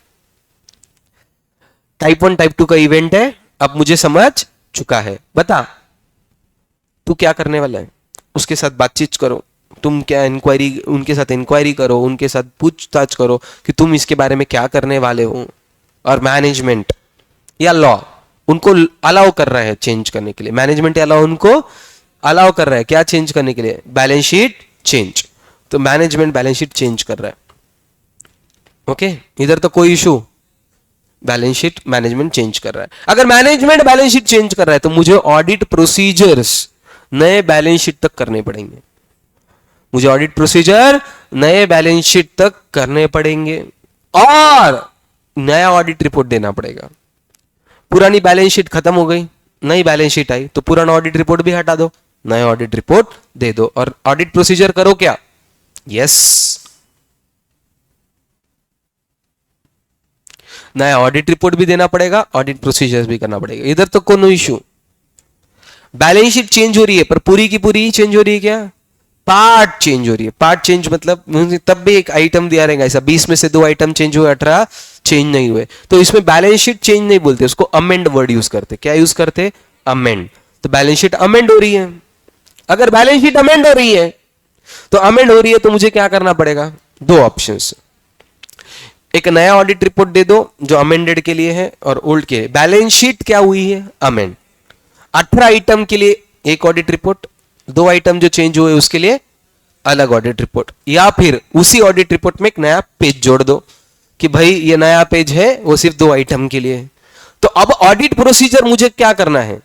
टाइप 1 टाइप 2 का इवेंट है, अब मुझे समझ चुका है, बता तू क्या करने वाला है। उसके साथ बातचीत करो, तुम क्या इंक्वायरी, उनके साथ इंक्वायरी करो, उनके साथ पूछताछ करो कि तुम इसके बारे में क्या करने वाले हो। और मैनेजमेंट या लॉ उनको अलाउ कर रहा है चेंज करने के लिए, मैनेजमेंट या लॉ उनको अलाउ कर रहा है क्या चेंज करने के लिए? Balance sheet change. तो मैनेजमेंट बैलेंस शीट चेंज कर रहा है। ओके, इधर तो कोई issue, balance sheet management change कर रहा है। अगर मैनेजमेंट बैलेंस शीट चेंज कर रहा है तो मुझे ऑडिट प्रोसीजर्स नए बैलेंस शीट तक करने पड़ेंगे। मुझे ऑडिट प्रोसीजर नए बैलेंस शीट तक करने पड़ेंगे और नया ऑडिट रिपोर्ट देना पड़ेगा। पुरानी बैलेंस शीट खत्म हो गई, नई बैलेंस शीट आई तो पुराना ऑडिट रिपोर्ट भी हटा दो, नया ऑडिट रिपोर्ट दे दो। और ऑडिट प्रोसीजर करो क्या? यस, नया ऑडिट रिपोर्ट भी देना पड़ेगा, ऑडिट प्रोसीजर्स भी करना पड़ेगा, इधर तो कोनो इशू। बैलेंस शीट चेंज हो रही है पर पूरी की पूरी ही चेंज हो रही है क्या? पार्ट चेंज हो रही है। पार्ट चेंज मतलब तब भी एक आइटम दिया रहेगा ऐसा, 20 में से 2 आइटम चेंज हुए, 18 चेंज नहीं हुए, तो इसमें बैलेंस शीट चेंज नहीं बोलते, उसको अमेंड वर्ड यूज करते। क्या यूज करते? अमेंड। तो बैलेंस शीट अमेंड हो रही है। अगर बैलेंस शीट अमेंड हो रही है तो अमेंड हो रही है तो मुझे क्या करना पड़ेगा? 2 ऑप्शंस, एक नया ऑडिट रिपोर्ट दे दो जो अमेंडेड के लिए है और ओल्ड के लिए। बैलेंस शीट क्या हुई है? अमेंड। 18 आइटम के लिए एक ऑडिट रिपोर्ट, 2 आइटम जो चेंज हुए उसके लिए अलग ऑडिट रिपोर्ट, या फिर उसी ऑडिट रिपोर्ट में एक नया पेज जोड़ दो कि भाई ये नया पेज है वो सिर्फ 2 आइटम के लिए। तो अब ऑडिट प्रोसीजर मुझे क्या करना है?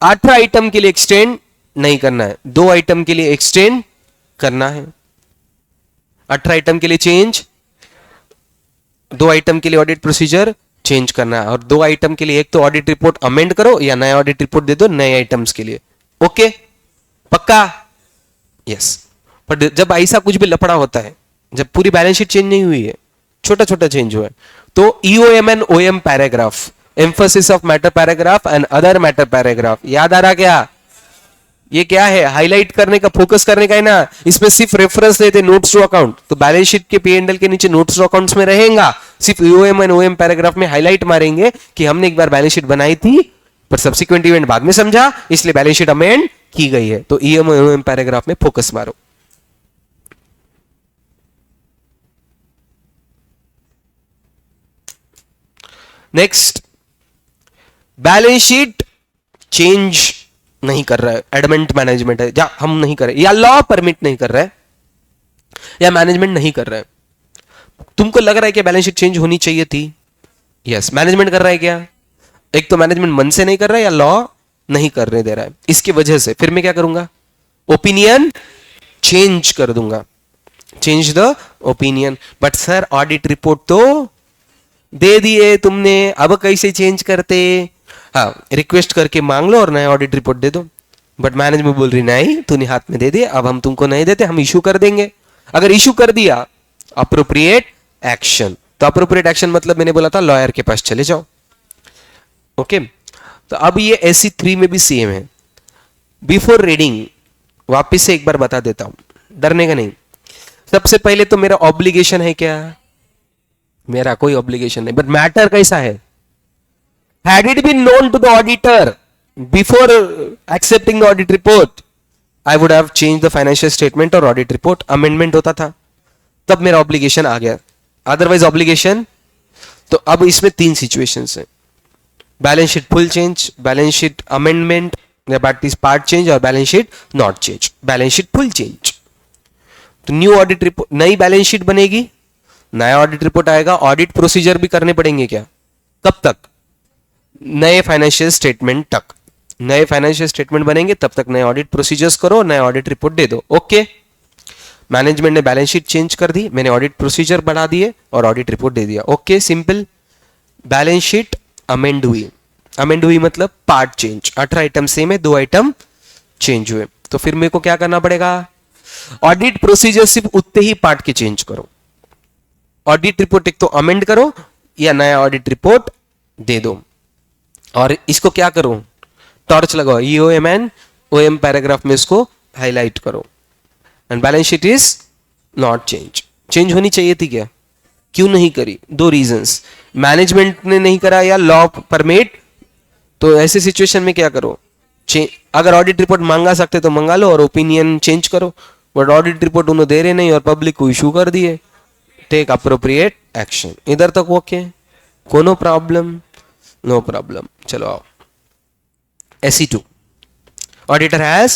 18 आइटम के लिए एक्सटेंड नहीं करना है, 2 आइटम के लिए एक्सटेंड करना है। 18 आइटम के लिए चेंज, 2 आइटम के लिए ऑडिट प्रोसीजर चेंज करना है, और 2 आइटम के लिए एक तो ऑडिट रिपोर्ट अमेंड करो या नया ऑडिट रिपोर्ट दे दो नए आइटम्स के लिए। ओके, पक्का? यस। पर जब ऐसा कुछ भी लफड़ा होता है, जब पूरी बैलेंस शीट चेंज नहीं हुई है, छोटा छोटा चेंज हुआ है, तो EOM and OM paragraph, emphasis of matter paragraph and other matter paragraph, याद आ रहा क्या? ये क्या है? हाईलाइट करने का, फोकस करने का है ना। इसमें सिर्फ रेफरेंस देते नोट्स टू अकाउंट, तो बैलेंस शीट के पी&एल के नीचे नोट्स टू अकाउंट्स में रहेगा, सिर्फ ईओएम एंड ओएम पैराग्राफ में हाईलाइट मारेंगे कि हमने एक बार बैलेंस शीट बनाई थी पर सब्सिक्वेंट इवेंट बाद में समझा, इसलिए बैलेंस शीट अमेंड की गई है। तो ईओएम एंड ओएम पैराग्राफ में फोकस मारो। नेक्स्ट, बैलेंस शीट चेंज नहीं कर रहा है, एडमेंट मैनेजमेंट है, या हम नहीं कर रहे, या लॉ परमिट नहीं कर रहा है, या मैनेजमेंट नहीं कर रहा है। तुमको लग रहा है कि बैलेंस शीट चेंज होनी चाहिए थी? यस। मैनेजमेंट कर रहा है क्या? एक तो मैनेजमेंट मन से नहीं कर रहा है या लॉ नहीं करने दे रहा है, इसकी वजह से फिर मैं क्या करूंगा? ओपिनियन चेंज कर दूंगा, change the opinion. But sir audit report तो दे दिए तुमने, अब कैसे चेंज करते? हाँ, रिक्वेस्ट करके मांग लो और नया ऑडिट रिपोर्ट दे दो। बट मैनेजमेंट बोल रही नहीं, तूने हाथ में दे दिया, अब हम तुमको नहीं देते, हम इशू कर देंगे। अगर इशू कर दिया, अप्रोप्रिएट एक्शन। तो अप्रोप्रिएट एक्शन मतलब मैंने बोला था लॉयर के पास चले जाओ। ओके, तो अब ये एसी 3 में भी सेम है। बिफोर रीडिंग वापिस से एक बार बता देता हूं, डरने का नहीं। सबसे पहले तो मेरा ऑब्लिगेशन है क्या? मेरा कोई ऑब्लिगेशन नहीं, बट मैटर कैसा है? Had it been known to the auditor before accepting the audit report, I would have changed the financial statement or audit report, amendment होता था, तब मेरा ऑब्लिगेशन आ गया। अदरवाइज ऑब्लिगेशन, तो अब इसमें 3 सिचुएशंस हैं, balance sheet full change, balance sheet amendment या पार्ट चेंज, और balance sheet not change. Balance sheet full change, तो न्यू ऑडिट रिपोर्ट, नई बैलेंस शीट बनेगी, नया ऑडिट रिपोर्ट आएगा, ऑडिट प्रोसीजर भी करने पड़ेंगे क्या? कब तक? नए फाइनेंशियल स्टेटमेंट तक। नए फाइनेंशियल स्टेटमेंट बनेंगे तब तक नए ऑडिट प्रोसीजर्स करो, नया ऑडिट रिपोर्ट दे दो। ओके, मैनेजमेंट ने बैलेंस शीट चेंज कर दी, मैंने ऑडिट प्रोसीजर बढ़ा दिए और ऑडिट रिपोर्ट दे दिया। Okay, simple. Balance sheet amend हुई, अमेंड हुई मतलब पार्ट चेंज, 18 आइटम सेम है, 2 आइटम चेंज हुए, तो फिर मेरे को क्या करना पड़ेगा? ऑडिट प्रोसीजर सिर्फ उतने ही पार्ट के चेंज करो, ऑडिट रिपोर्ट एक तो अमेंड करो या नया ऑडिट रिपोर्ट दे दो। और इसको क्या करो? टॉर्च लगाओ, ईओएम एंड ओएम पैराग्राफ में इसको हाईलाइट करो। And balance sheet is not change. Change होनी चाहिए थी क्या? क्यों नहीं करी? 2 रीजंस, मैनेजमेंट ने नहीं करा या लॉ परमिट। तो ऐसे सिचुएशन में क्या करो? अगर ऑडिट रिपोर्ट मांगा सकते तो मंगा लो और ओपिनियन चेंज करो, बट ऑडिट रिपोर्ट उन्होंने दे रहे नहीं और पब्लिक को इशू कर दिए, टेक अप्रोप्रिएट एक्शन। इधर तक ओके, कोनो प्रॉब्लम? No problem. चलो आओ, SE2, auditor has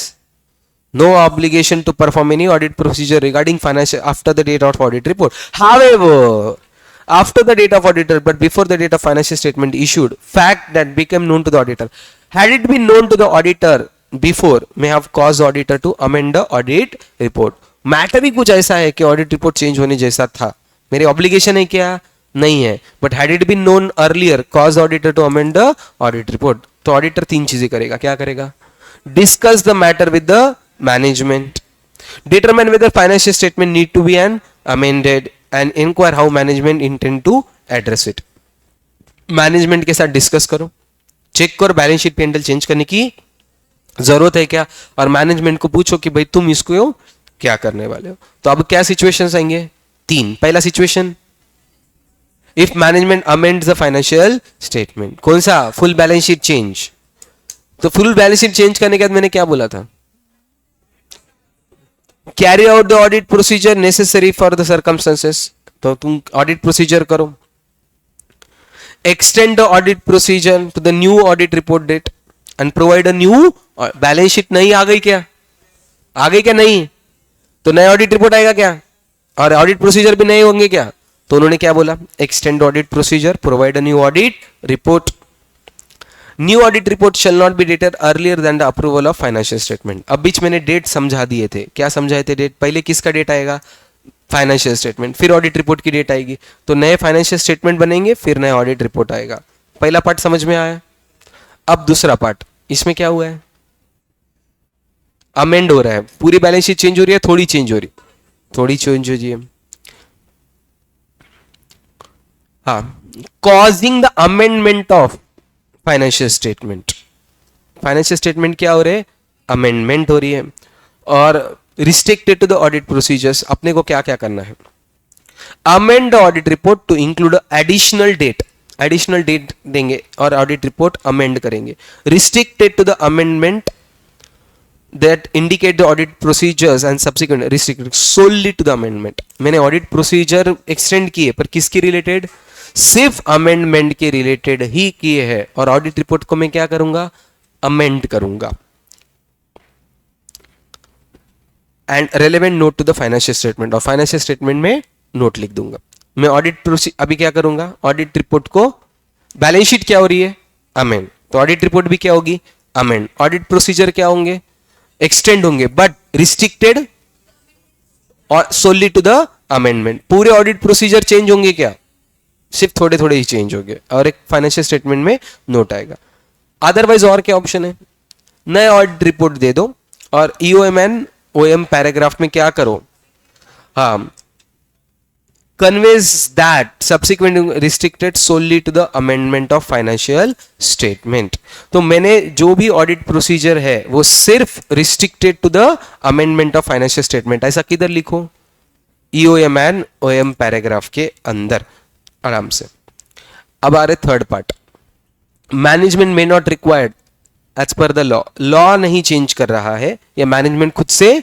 no obligation to perform any audit procedure regarding financial after the date of audit report. However, after the date of auditor but before the date of financial statement issued, fact that became known to the auditor, had it been known to the auditor before, may have caused auditor to amend the audit report. Matter ही कुछ ऐसा है कि audit report change होने जैसा था, मेरे obligation है क्या? नहीं है, but had it been known earlier cause auditor to amend the audit report. तो ऑडिटर 3 चीजें करेगा, क्या करेगा? Discuss the matter with the management, Determine whether financial statement need to be an amended and inquire how management intend to address it. Management के साथ discuss करो, check करो balance sheet P and L change करने की जरूरत है क्या, और मैनेजमेंट को पूछो कि भाई तुम इसको क्या करने वाले हो. तो अब क्या सिचुएशंस आएंगे? 3. पहला situation, if management amends the financial statement. कौन सा? Full balance sheet change. तो फुल बैलेंस शीट चेंज करने के बाद मैंने क्या बोला था? Carry out the audit procedure necessary for the circumstances. तो तुम ऑडिट प्रोसीजर करो. Extend the audit procedure to the new audit report date and provide a new balance sheet. नहीं आ गई क्या? आ गई क्या? नहीं तो नया ऑडिट रिपोर्ट आएगा क्या? और ऑडिट प्रोसीजर भी नए होंगे क्या? तो उन्होंने क्या बोला? Extend audit procedure, provide a new audit report. New audit report shall not be dated earlier than the approval of financial statement. अब बीच मैंने डेट समझा दिए थे. क्या समझाए थे डेट? पहले किसका डेट आएगा? Financial statement. फिर ऑडिट रिपोर्ट की डेट आएगी. तो नए फाइनेंशियल स्टेटमेंट बनेंगे, फिर नया ऑडिट रिपोर्ट आएगा. पहला पार्ट समझ में आया. अब दूसरा पार्ट, इसमें क्या हुआ है? अमेंड हो रहा है. पूरी बैलेंस शीट चेंज हो रही है, थोड़ी चेंज हो रही, थोड़ी चेंज हो रही है. हाँ, causing the amendment of financial statement. Financial statement क्या हो रहे हैं? अमेंडमेंट हो रही है. और restricted to the audit procedures. अपने को क्या क्या करना है? Amend the audit report to include additional date. Additional date देंगे और ऑडिट रिपोर्ट अमेंड करेंगे. Restricted to the amendment that indicate the audit procedures and subsequent restricted solely to the amendment. मैंने ऑडिट प्रोसीजर एक्सटेंड किए पर किसके related? सिर्फ amendment के related ही किए हैं. और ऑडिट रिपोर्ट को मैं क्या करूंगा? अमेंड करूंगा. And relevant note to the financial statement. और फाइनेंशियल स्टेटमेंट में नोट लिख दूंगा. मैं ऑडिट अभी क्या करूंगा? ऑडिट रिपोर्ट को, बैलेंस शीट क्या हो रही है? अमेंड. तो ऑडिट रिपोर्ट भी क्या होगी? अमेंड. ऑडिट प्रोसीजर क्या होंगे? एक्सटेंड होंगे, बट रिस्ट्रिक्टेड और सोली टू द अमेंडमेंट. पूरे ऑडिट प्रोसीजर चेंज होंगे क्या? सिर्फ थोड़े थोड़े ही चेंज होंगे. और एक फाइनेंशियल स्टेटमेंट में नोट आएगा. अदरवाइज और क्या ऑप्शन है? नए ऑडिट रिपोर्ट दे दो और ईओएम एंड ओएम पैराग्राफ में क्या करो? हाँ, conveys that subsequent restricted solely to the amendment of financial statement. तो मैंने जो भी ऑडिट प्रोसीजर है वो सिर्फ restricted to the amendment of financial statement. ऐसा किधर लिखो? ईओएम एंड ओएम पैराग्राफ के अंदर आराम से. अब आ रहे third part. Management may not required as per the law. Law नहीं चेंज कर रहा है या मैनेजमेंट खुद से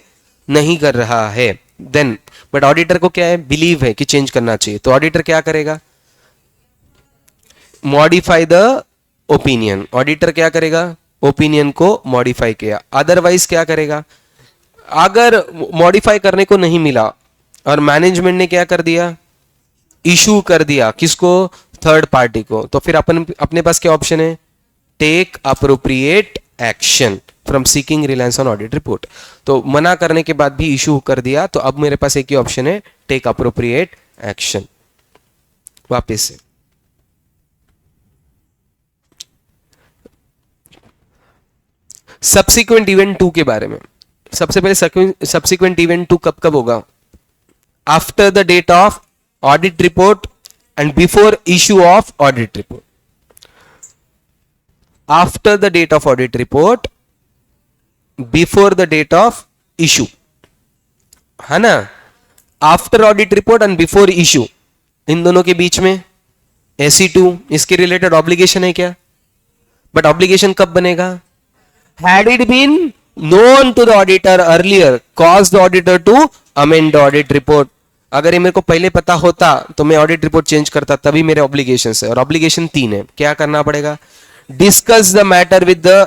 नहीं कर रहा है. देन बट ऑडिटर को क्या है? बिलीव है कि चेंज करना चाहिए. तो ऑडिटर क्या करेगा? Modify the opinion. ऑडिटर क्या करेगा? ओपिनियन को मॉडिफाई किया. अदरवाइज क्या करेगा? अगर मॉडिफाई करने को नहीं मिला और मैनेजमेंट ने क्या कर दिया? इशू कर दिया. किसको? थर्ड पार्टी को. तो फिर अपने पास क्या ऑप्शन है? Take appropriate action from seeking reliance on audit report. तो मना करने के बाद भी इशू कर दिया, तो अब मेरे पास एक ही ऑप्शन है, टेक अप्रोप्रिएट एक्शन. वापस से सब्सिक्वेंट इवेंट 2 के बारे में. सबसे पहले सब्सिक्वेंट इवेंट 2 कब कब होगा? After the date of audit report and before issue of audit report. After the date of audit report, before the date of issue, है ना? After audit report and before issue, इन दोनों के बीच में SE2 इसके रिलेटेड ऑब्लिगेशन है क्या? But obligation कब बनेगा? Had it been known to the auditor earlier cause the auditor to amend the audit report. अगर ये मेरे को पहले पता होता तो मैं ऑडिट रिपोर्ट चेंज करता, तभी मेरे ऑब्लिगेशन है. और ऑब्लिगेशन 3 है. क्या करना पड़ेगा? Discuss the matter with the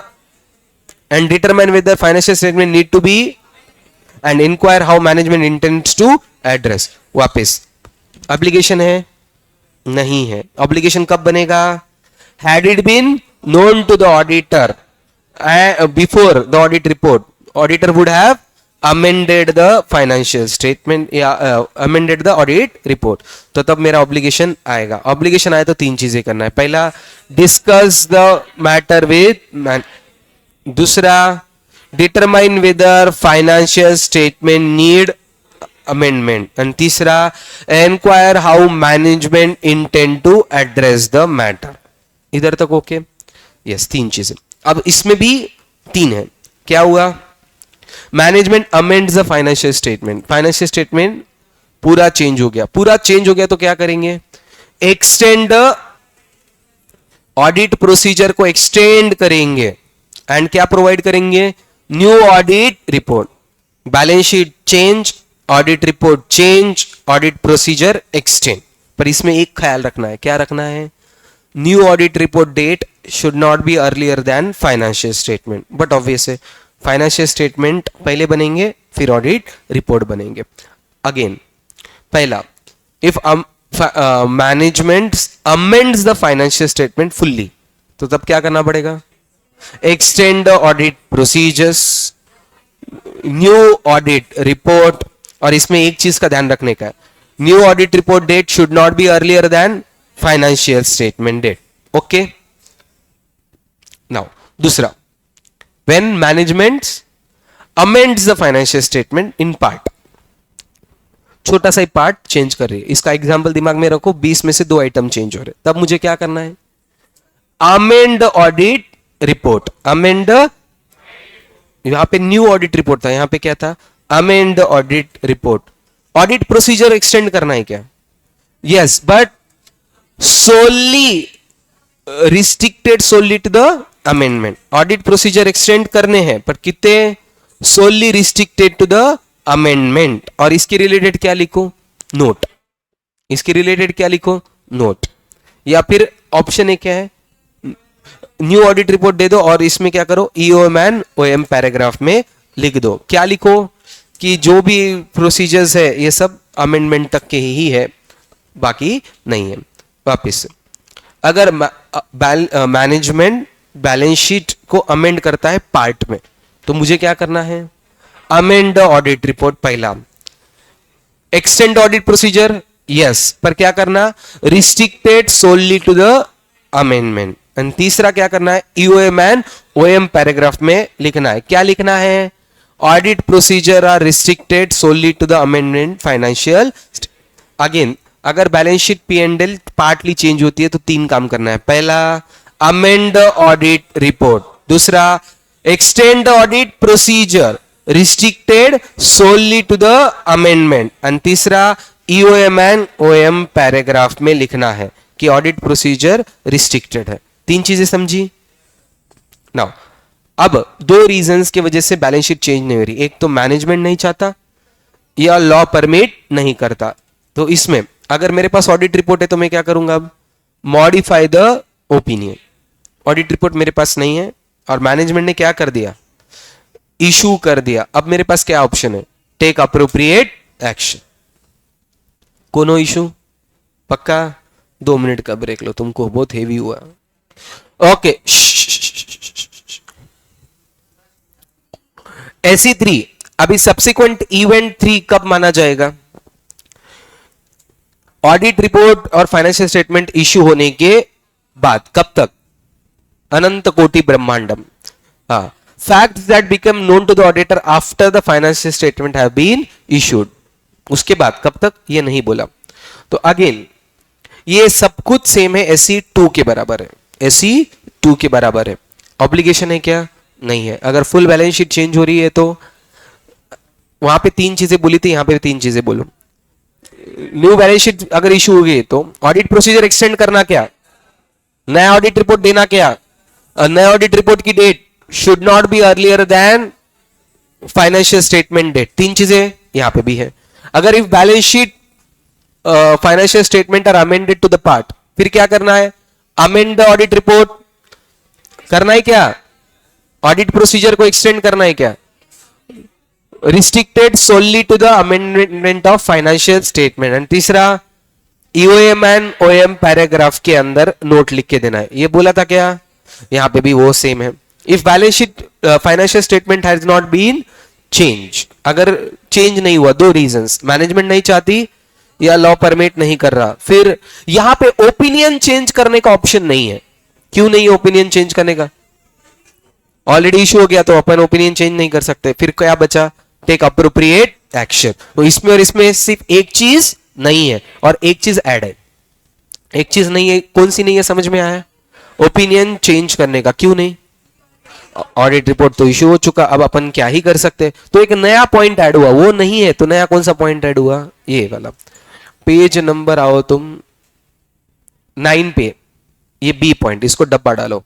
and determine whether financial statement need to be and inquire how management intends to address. वापस obligation है? नहीं है. obligation कब बनेगा? had it been known to the auditor before the audit report, auditor would have amended the financial statement या amended the audit report. तो तब मेरा obligation आएगा. obligation आए तो 3 चीजें करना है. पहला, discuss the matter with दूसरा, determine whether financial statement need amendment, and तीसरा inquire how management intend to address the matter. इधर तक ओके? यस, तीन चीजें। अब इसमें भी तीन है। क्या हुआ? Management amends the financial statement, financial statement पूरा चेंज हो गया। पूरा चेंज हो गया तो क्या करेंगे? एक्सटेंड ऑडिट प्रोसीजर को एक्सटेंड करेंगे एंड क्या प्रोवाइड करेंगे? New audit report. Balance sheet change, audit report change, audit procedure extend. पर इसमें एक ख्याल रखना है। क्या रखना है? New audit report date should not be earlier than financial statement. But obvious है, फाइनेंशियल स्टेटमेंट पहले बनेंगे फिर ऑडिट रिपोर्ट बनेंगे। अगेन पहला, if management amends the financial statement fully, तो तब क्या करना पड़ेगा? Extend the audit procedures, new audit report. और इसमें एक चीज का ध्यान रखने का है, new audit report date should not be earlier than financial statement date. Okay, now दूसरा, when management amends the financial statement in part, छोटा सा ही पार्ट चेंज कर रही है। इसका एग्जांपल दिमाग में रखो, 20 में से 2 आइटम चेंज हो रहे, तब मुझे क्या करना है? Amend audit report. अमेंड, यहां पे न्यू ऑडिट रिपोर्ट था, यहां पे क्या था? Amend audit report. Audit procedure extend करना है क्या? Yes, but solely restricted solely to the amendment. Audit procedure extend करने हैं पर कितने? Solely restricted to the amendment. और इसके रिलेटेड क्या लिखो? नोट। इसके रिलेटेड क्या लिखो? नोट। या फिर ऑप्शन ए क्या है? न्यू ऑडिट रिपोर्ट दे दो और इसमें क्या करो? ईओएम एंड ओएम पैराग्राफ में लिख दो। क्या लिखो? कि जो भी प्रोसीजर्स है ये सब अमेंडमेंट तक के ही है, बाकी नहीं है। वापिस, अगर मैनेजमेंट बैलेंस शीट को अमेंड करता है पार्ट में, तो मुझे क्या करना है? अमेंड द ऑडिट रिपोर्ट पहला। एक्सटेंड ऑडिट प्रोसीजर, यस, पर क्या करना? Restricted solely to the amendment. And तीसरा क्या करना है? ईओएम एंड ओएम पैराग्राफ में लिखना है। क्या लिखना है? Audit procedure are restricted solely to the amendment financial. Again, अगर balance sheet P and L partly change होती है तो 3 काम करना है। पहला, अमेंड द ऑडिट रिपोर्ट। दूसरा, extend the audit procedure restricted solely to the amendment. And तीसरा, ईओएम एंड ओएम पैराग्राफ में लिखना है कि ऑडिट प्रोसीजर रिस्ट्रिक्टेड है। 3 चीजें समझी? नाउ अब 2 रीजंस की वजह से बैलेंस शीट चेंज नहीं हो रही। एक तो मैनेजमेंट नहीं चाहता या लॉ परमिट नहीं करता। तो इसमें अगर मेरे पास ऑडिट रिपोर्ट है तो मैं क्या करूंगा? अब modify the opinion. Audit report मेरे पास नहीं है और मैनेजमेंट ने क्या कर दिया? इशू कर दिया। अब मेरे पास क्या ऑप्शन है? Take appropriate action. कोनो इशू? पक्का? 2 मिनट का ब्रेक लो, तुमको बहुत हेवी हुआ। ओके, SE3, अभी सब्सिक्वेंट इवेंट 3 कब माना जाएगा? ऑडिट रिपोर्ट और फाइनेंशियल स्टेटमेंट इश्यू होने के बाद। कब तक? अनंत कोटि ब्रह्मांडम। हाँ, facts that become known to the auditor after the financial statement have been issued. उसके बाद कब तक ये नहीं बोला। तो अगेन ये सब कुछ सेम है, SE2 के बराबर है। SE2 के बराबर है। ऑब्लिगेशन है क्या? नहीं है। अगर फुल बैलेंस शीट चेंज हो रही है तो वहां पे 3 चीजें बोली थी, यहां पे 3 चीजें बोलो। न्यू बैलेंस शीट अगर इशू हो गई तो ऑडिट प्रोसीजर एक्सटेंड करना क्या? नया ऑडिट रिपोर्ट देना क्या? नया ऑडिट रिपोर्ट की date should not be earlier than financial statement date. 3 चीजें यहां पे भी है। अगर if balance sheet financial statement are amended to the part, फिर क्या करना है? अमेंड द ऑडिट रिपोर्ट करना है क्या? ऑडिट प्रोसीजर को एक्सटेंड करना है क्या? Restricted solely to the amendment of financial statement. And तीसरा, ईओएम एंड ओएम पैराग्राफ के अंदर नोट लिख के देना है। ये बोला था क्या? यहां पे भी वो सेम है। If balance sheet financial statement has not been change, अगर चेंज नहीं हुआ, 2 रीजंस, मैनेजमेंट नहीं चाहती या लॉ परमिट नहीं कर रहा। फिर यहां पे ओपिनियन चेंज करने का ऑप्शन नहीं है। क्यों नहीं है ओपिनियन चेंज करने का? ऑलरेडी इशू हो गया तो अपन ओपिनियन चेंज नहीं कर सकते, फिर क्या बचा, टेक अप्रोप्रिएट एक्शन। तो इसमें और इसमें सिर्फ एक चीज नहीं है और एक चीज ऐड है। एक चीज नहीं है, कौन सी नहीं है समझ में आया? ओपिनियन चेंज करने का। क्यों नहीं? ऑडिट रिपोर्ट तो इशू हो चुका, अब अपन क्या ही कर सकते। तो एक नया पॉइंट ऐड हुआ, वो नहीं है तो नया कौन सा पॉइंट ऐड हुआ? ये वाला। पेज नंबर आओ तुम 9 पे, ये बी पॉइंट, इसको डब्बा डालो,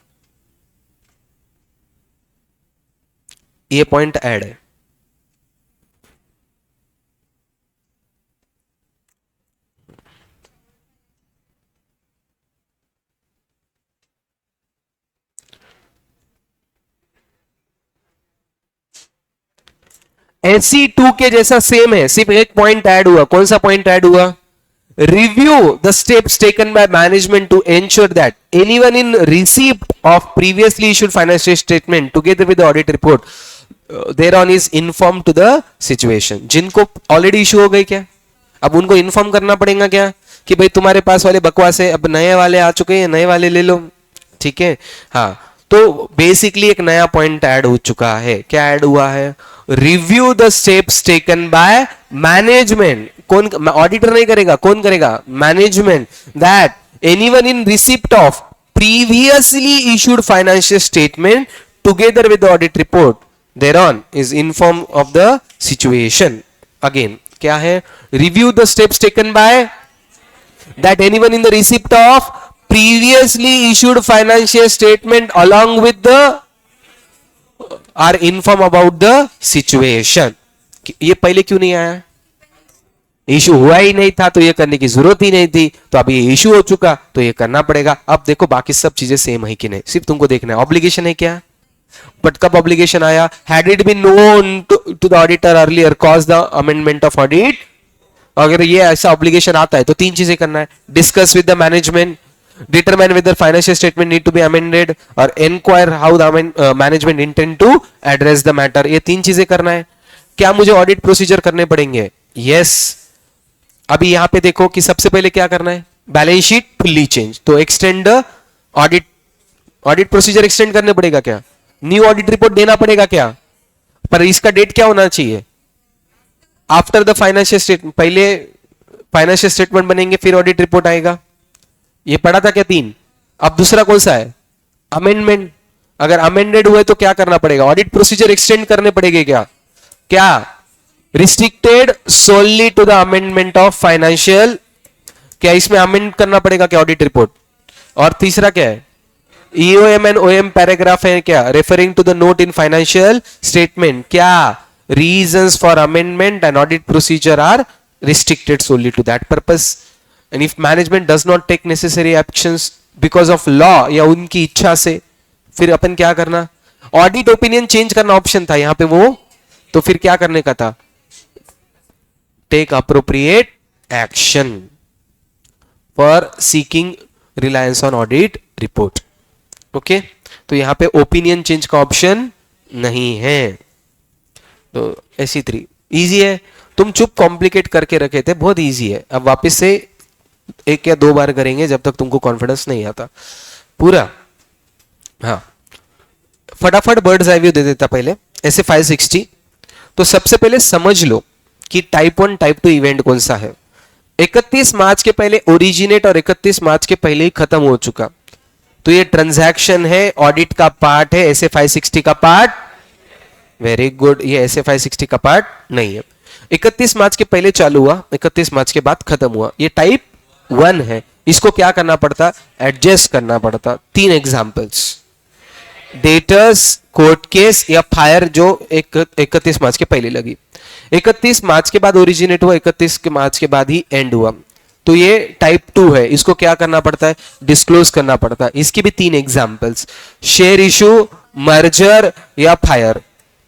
ये पॉइंट ऐड है। SE2 के जैसा सेम है, सिर्फ एक पॉइंट ऐड हुआ। कौन सा पॉइंट ऐड हुआ? Review the steps taken by management to ensure that anyone in receipt of previously issued financial statement together with the audit report thereon is informed to the situation। जिनको already issue हो गई क्या, अब उनको inform करना पड़ेगा क्या कि भाई तुम्हारे पास वाले बकवास है, अब नए वाले आ चुके हैं, नए वाले ले लो। ठीक है, हाँ। तो बेसिकली एक नया पॉइंट ऐड हो चुका है। क्या ऐड हुआ है? Review the steps taken by management. कौन? ऑडिटर नहीं करेगा, कौन करेगा? Management. That anyone in receipt of previously issued financial statement together with the audit report thereon is informed of the situation। again क्या है? review the steps taken by that anyone in the receipt of previously issued financial statement along with the are informed about the situation। ये पहले क्यों नहीं आया? Issue हुआ ही नहीं था तो ये करने की जरूरत ही नहीं थी, तो अब ये इशू हो चुका तो ये करना पड़ेगा। अब देखो बाकी सब चीजें सेम है कि नहीं, सिर्फ तुमको देखना है ऑब्लिगेशन है क्या। बट कब ऑब्लिगेशन आया? Had it been known to the auditor earlier cause the amendment of audit. अगर ये ऐसा ऑब्लिगेशन आता है तो तीन चीजें करना है, discuss with the management, determine whether financial statement need to be amended और inquire how the management intend to address the matter. ये तीन चीजें करना है। क्या मुझे ऑडिट प्रोसीजर करने पड़ेंगे? यस। अभी यहां पे देखो कि सबसे पहले क्या करना है, बैलेंस शीट फुल्ली चेंज, तो एक्सटेंड ऑडिट प्रोसीजर एक्सटेंड करने पड़ेगा क्या? न्यू ऑडिट रिपोर्ट देना पड़ेगा क्या? पर इसका डेट क्या होना चाहिए? After the financial statement. पहले फाइनेंशियल स्टेटमेंट बनेंगे फिर ऑडिट रिपोर्ट आएगा। ये पढ़ा था क्या? 3। अब दूसरा कौन सा है? अमेंडमेंट। अगर अमेंडेड हुए तो क्या करना पड़ेगा? ऑडिट प्रोसीजर एक्सटेंड करने पड़ेंगे क्या? क्या? Restricted solely to the amendment of financial. क्या इसमें अमेंड करना पड़ेगा क्या ऑडिट रिपोर्ट? और तीसरा क्या है? EOM एंड OM पैराग्राफ है क्या? Referring to the note in financial statement. क्या? Reasons for amendment and audit procedure are restricted solely to that purpose and if management does not take necessary actions because of law या उनकी इच्छा से, फिर अपन क्या करना? ऑडिट ओपिनियन चेंज करना ऑप्शन था यहां पे वो, तो फिर क्या करने का था? Take appropriate action for seeking reliance on audit report. Okay, तो यहां पे ओपिनियन चेंज का ऑप्शन नहीं है। तो SE3 इजी है, तुम चुप कॉम्प्लिकेट करके रखे थे, बहुत इजी है। अब वापस से 1 या 2 बार करेंगे जब तक तुमको कॉन्फिडेंस नहीं आता पूरा। हाँ, फटाफट बर्ड्स आई व्यू दे देता पहले। ऐसे 560। तो सबसे पहले समझ लो कि टाइप 1 टाइप 2 इवेंट कौन सा है। 31 मार्च के पहले ओरिजिनेट और 31 मार्च के पहले ही खत्म हो चुका, तो ये ट्रांजैक्शन है, ऑडिट का पार्ट है, ऐसे 560 का पार्ट। वेरी गुड, ये ऐसे 560 का पार्ट नहीं है। 31 मार्च के पहले चालू हुआ, 31 मार्च के बाद खत्म हुआ, ये टाइप 1 है। इसको क्या करना पड़ता? एडजस्ट करना पड़ता। 3 एग्जांपल्स, डेटर्स, कोर्ट केस या फायर जो 31 मार्च के पहले लगी। 31 मार्च के बाद ओरिजिनेट हुआ, 31 के मार्च के बाद ही एंड हुआ, तो ये टाइप 2 है। इसको क्या करना पड़ता है? डिस्क्लोज करना पड़ता है। इसके भी 3 एग्जांपल्स, शेयर इशू, मर्जर या फायर।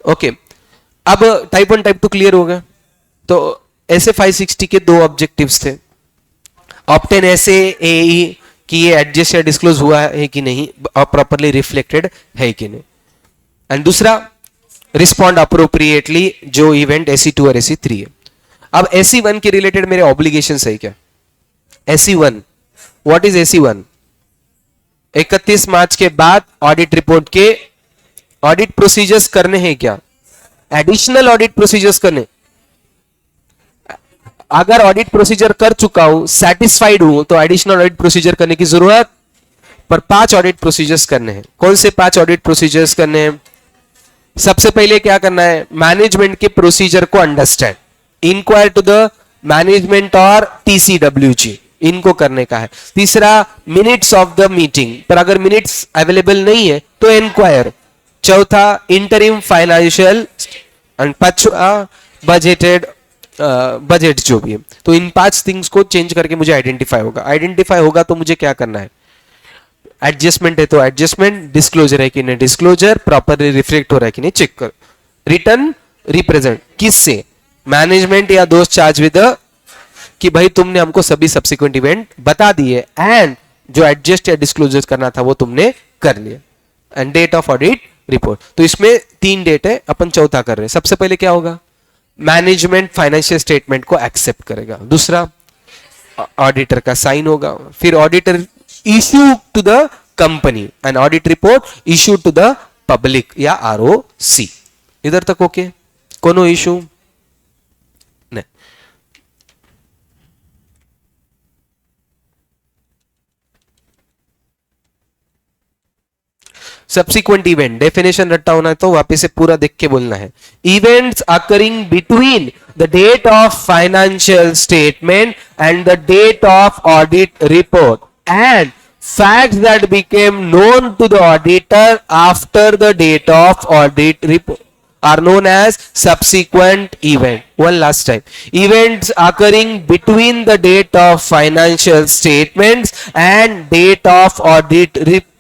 ओके, अब टाइप 1 टाइप 2 क्लियर हो गया। तो ऐसे 560 के 2 ऑब्जेक्टिव्स थे, ऑब्टेन ऐसे AE कि ये एडजस्ट या डिस्क्लोज हुआ है कि नहीं और प्रॉपर्ली रिफ्लेक्टेड है कि नहीं, एंड दूसरा रिस्पॉन्ड अप्रोप्रिएटली जो इवेंट SE2 और SE3 है। अब SE1 के रिलेटेड मेरे ऑब्लिगेशन है क्या? SE1, what is SE1? 31 मार्च के बाद ऑडिट रिपोर्ट के ऑडिट प्रोसीजर्स करने हैं क्या, एडिशनल ऑडिट प्रोसीजर्स करने? अगर ऑडिट प्रोसीजर कर चुका हूं, सेटिस्फाइड हूं, तो एडिशनल ऑडिट प्रोसीजर करने की जरूरत, पर 5 ऑडिट प्रोसीजर्स करने हैं। कौन से 5 ऑडिट प्रोसीजर्स करने हैं? सबसे पहले क्या करना है, मैनेजमेंट के प्रोसीजर को understand, inquire to the management और टीसीडब्ल्यूजी, इनको करने का है। तीसरा, मिनट्स ऑफ द मीटिंग, पर अगर मिनट्स अवेलेबल नहीं है तो इंक्वायर। चौथा, इंटरिम फाइनेंशियल, एंड पांचवा बजटेड बजट जो भी है। तो इन 5 थिंग्स को चेंज करके मुझे आइडेंटिफाई होगा तो मुझे क्या करना है, एडजस्टमेंट है तो एडजस्टमेंट, डिस्क्लोजर है कि नहीं डिस्क्लोजर, प्रॉपरली रिफ्लेक्ट हो रहा है कि नहीं चेक कर। रिटर्न रिप्रेजेंट किससे, मैनेजमेंट या दोस्त चार्ज विद कि भाई तुमने हमको सभी सब्सिक्वेंट इवेंट बता दिए, एंड जो एडजस्ट या डिस्क्लोजर करना था वो तुमने कर लिया, and date of audit report. तो इसमें 3 डेट है, अपन चौथा कर रहे हैं। सबसे पहले क्या होगा, मैनेजमेंट फाइनेंशियल स्टेटमेंट को एक्सेप्ट करेगा। दूसरा, ऑडिटर का साइन होगा। फिर auditor issue to the company, and audit report issue to the public या आरओसी। इधर तक ओके, कोनो इश्यू नहीं। सब्सिक्वेंट इवेंट डेफिनेशन रट्टा होना है तो वापस से पूरा देख के बोलना है। Events occurring between the date of financial statement and the date of audit report and facts that became known to the auditor after the date of audit report are known as subsequent event. One last time, events occurring between the date of financial statements and date of audit report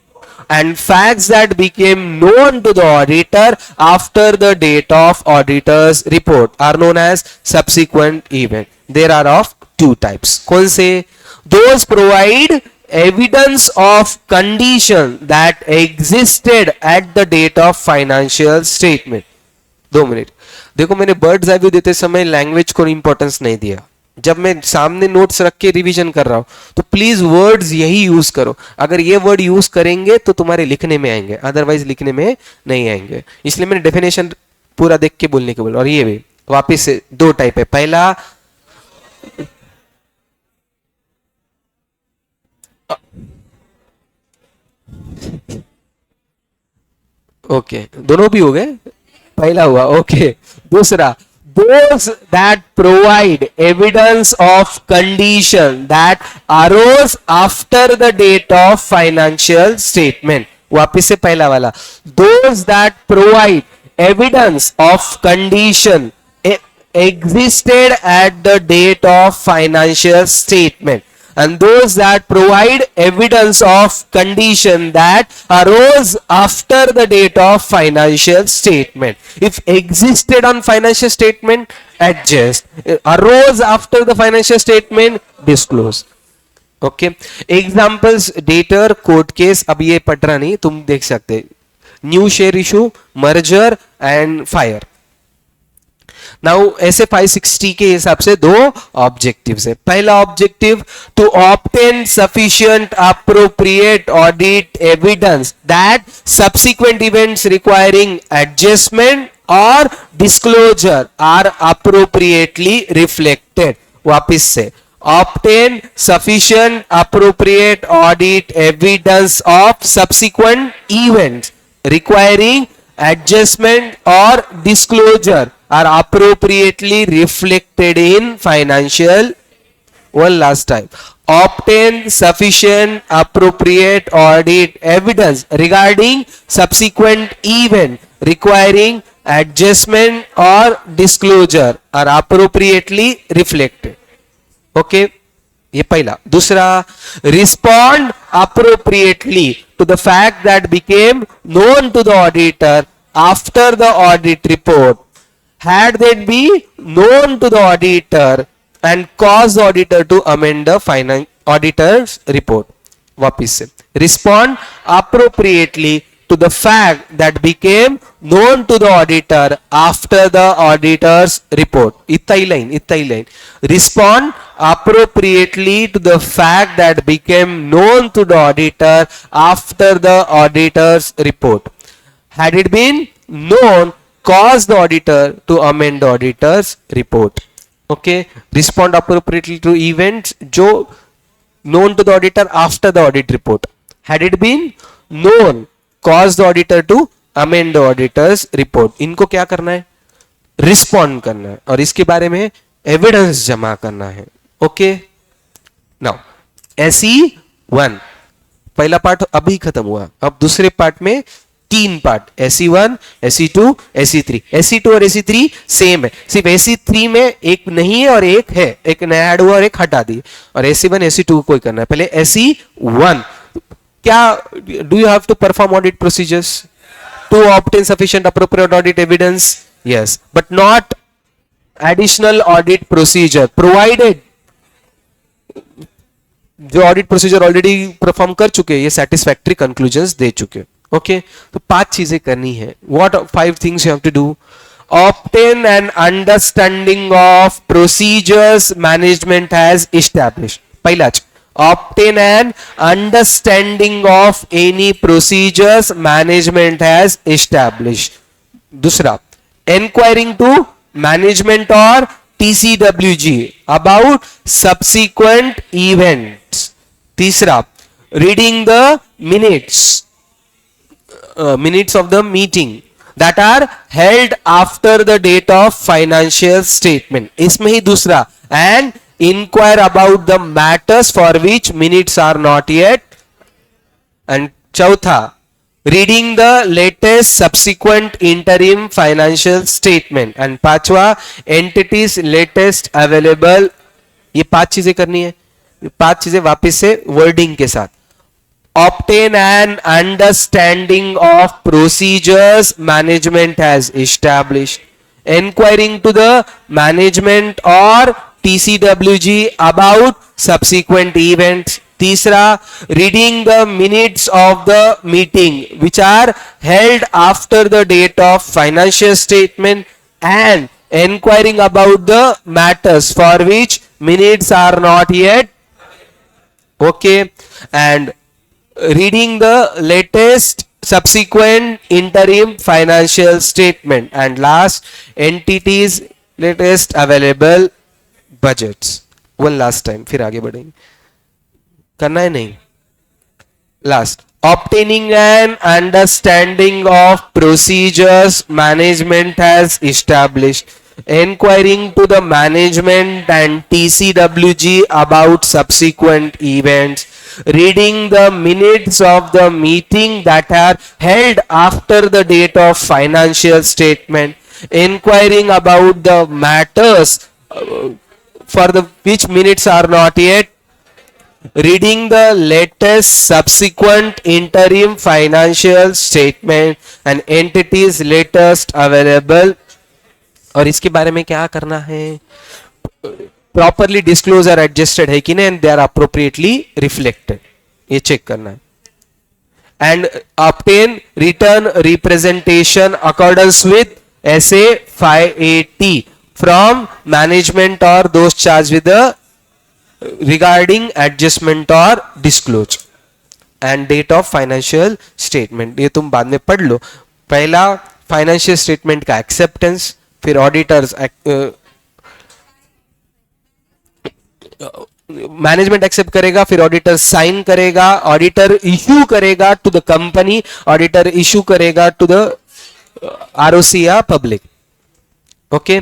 and facts that became known to the auditor after the date of auditor's report are known as subsequent event. There are of 2 types. कौन से? Those provide evidence of condition that existed at the date of financial statement. 2 minute देखो, मैंने birds eye view देते समय language को importance नहीं दिया। जब मैं सामने नोट्स रख के रिवीजन कर रहा हूं तो प्लीज वर्ड्स यही यूज करो। अगर ये वर्ड यूज करेंगे तो तुम्हारे लिखने में आएंगे, अदरवाइज लिखने में नहीं आएंगे। इसलिए मैंने डेफिनेशन पूरा देख के बोलने के बोला। और ये भी वापिस से 2 टाइप है। पहला, ओके दोनों भी हो गए, पहला हुआ ओके। दूसरा, those that provide evidence of condition that arose after the date of financial statement. वापिस से पहला वाला, those that provide evidence of condition existed at the date of financial statement and those that provide evidence of condition that arose after the date of financial statement. If existed on financial statement, adjust. Arose after the financial statement, disclose. Okay. Examples, debtor, court case. अब ये पढ़ रहा नहीं, तुम देख सकते। New share issue, merger and fire. Now ऐसे 560 के हिसाब से 2 ऑब्जेक्टिव्स है। पहला objective, to obtain sufficient appropriate audit evidence that subsequent events requiring adjustment और डिस्क्लोजर आर अप्रोप्रिएटली रिफ्लेक्टेड। वापिस से, obtain sufficient appropriate audit evidence of subsequent events requiring adjustment or disclosure are appropriately reflected in financial. One last time, obtain sufficient appropriate audit evidence regarding subsequent event requiring adjustment or disclosure are appropriately reflected. Okay ये पहला। दूसरा, respond appropriately to the fact that became known to the auditor after the audit report had that be known to the auditor and cause the auditor to amend the finance auditor's report. वापिस से, respond appropriately to the fact that became known to the auditor after the auditor's report. इतना ही line. Respond appropriately to the fact that became known to the auditor after the auditor's report. had it been known, cause the auditor to amend the auditor's report. Okay, respond appropriately to events जो known to the auditor after the audit report. Had it been known, cause the auditor to amend the auditor's report. इनको क्या करना है? Respond करना है और इसके बारे में एविडेंस जमा करना है. ओके, नाउ SE1 पहला पार्ट अभी खत्म हुआ. अब दूसरे पार्ट में तीन part, SE1, SE2, SE3. SE2 और SE3 सेम है, सिर्फ SE3 में एक नहीं है और एक है, एक नया ऐड हुआ और एक हटा दी. और SE1 SE2 को ही करना है. पहले SE1 क्या, do you have to perform audit procedures to obtain sufficient appropriate audit evidence? Yes, but not additional audit procedure provided. जो ऑडिट प्रोसीजर ऑलरेडी परफॉर्म कर चुके, ये सेटिस्फैक्टरी कंक्लूजन्स दे चुके. ओके, तो 5 चीजें करनी है. What 5 things you have to do? Obtain an understanding of procedures management has established. पहला, obtain an understanding of any procedures management has established. दूसरा, enquiring to management or TCWG about subsequent events. तीसरा, reading the minutes of the meeting that are held after the date of financial statement. इसमें ही दूसरा, and inquire about the matters for which minutes are not yet. And चौथा, reading the latest subsequent interim financial statement. And पांचवा, entities latest available. ये 5 चीजें करनी है. 5 चीजें वापस से वर्डिंग के साथ. Obtain an understanding of procedures management has established. Enquiring to the management or TCWG about subsequent events. तीसरा, reading the minutes of the meeting which are held after the date of financial statement and enquiring about the matters for which minutes are not yet. Okay, and reading the latest subsequent interim financial statement. And last, entities latest available budgets. One last time, फिर आगे बढ़ेंगे. करना है नहीं? Last, obtaining an understanding of procedures management has established. Enquiring to the management and TCWG about subsequent events. Reading the minutes of the meeting that are held after the date of financial statement. Enquiring about the matters for the which minutes are not yet. Reading the latest subsequent interim financial statement and entities latest available. और इसके बारे में क्या करना है? Properly disclose और adjusted है कि नहीं, and they are appropriately reflected, ये चेक करना है. And obtain return representation accordance with SA 580 from management और दोस्त चार्ज विद रिगार्डिंग एडजस्टमेंट और disclose and date of financial statement. ये तुम बाद में पढ़ लो. पहला, फाइनेंशियल स्टेटमेंट का एक्सेप्टेंस, फिर ऑडिटर्स मैनेजमेंट एक्सेप्ट करेगा, फिर ऑडिटर साइन करेगा, ऑडिटर इश्यू करेगा to the company, auditor issue करेगा टू द ROC या पब्लिक. ओके,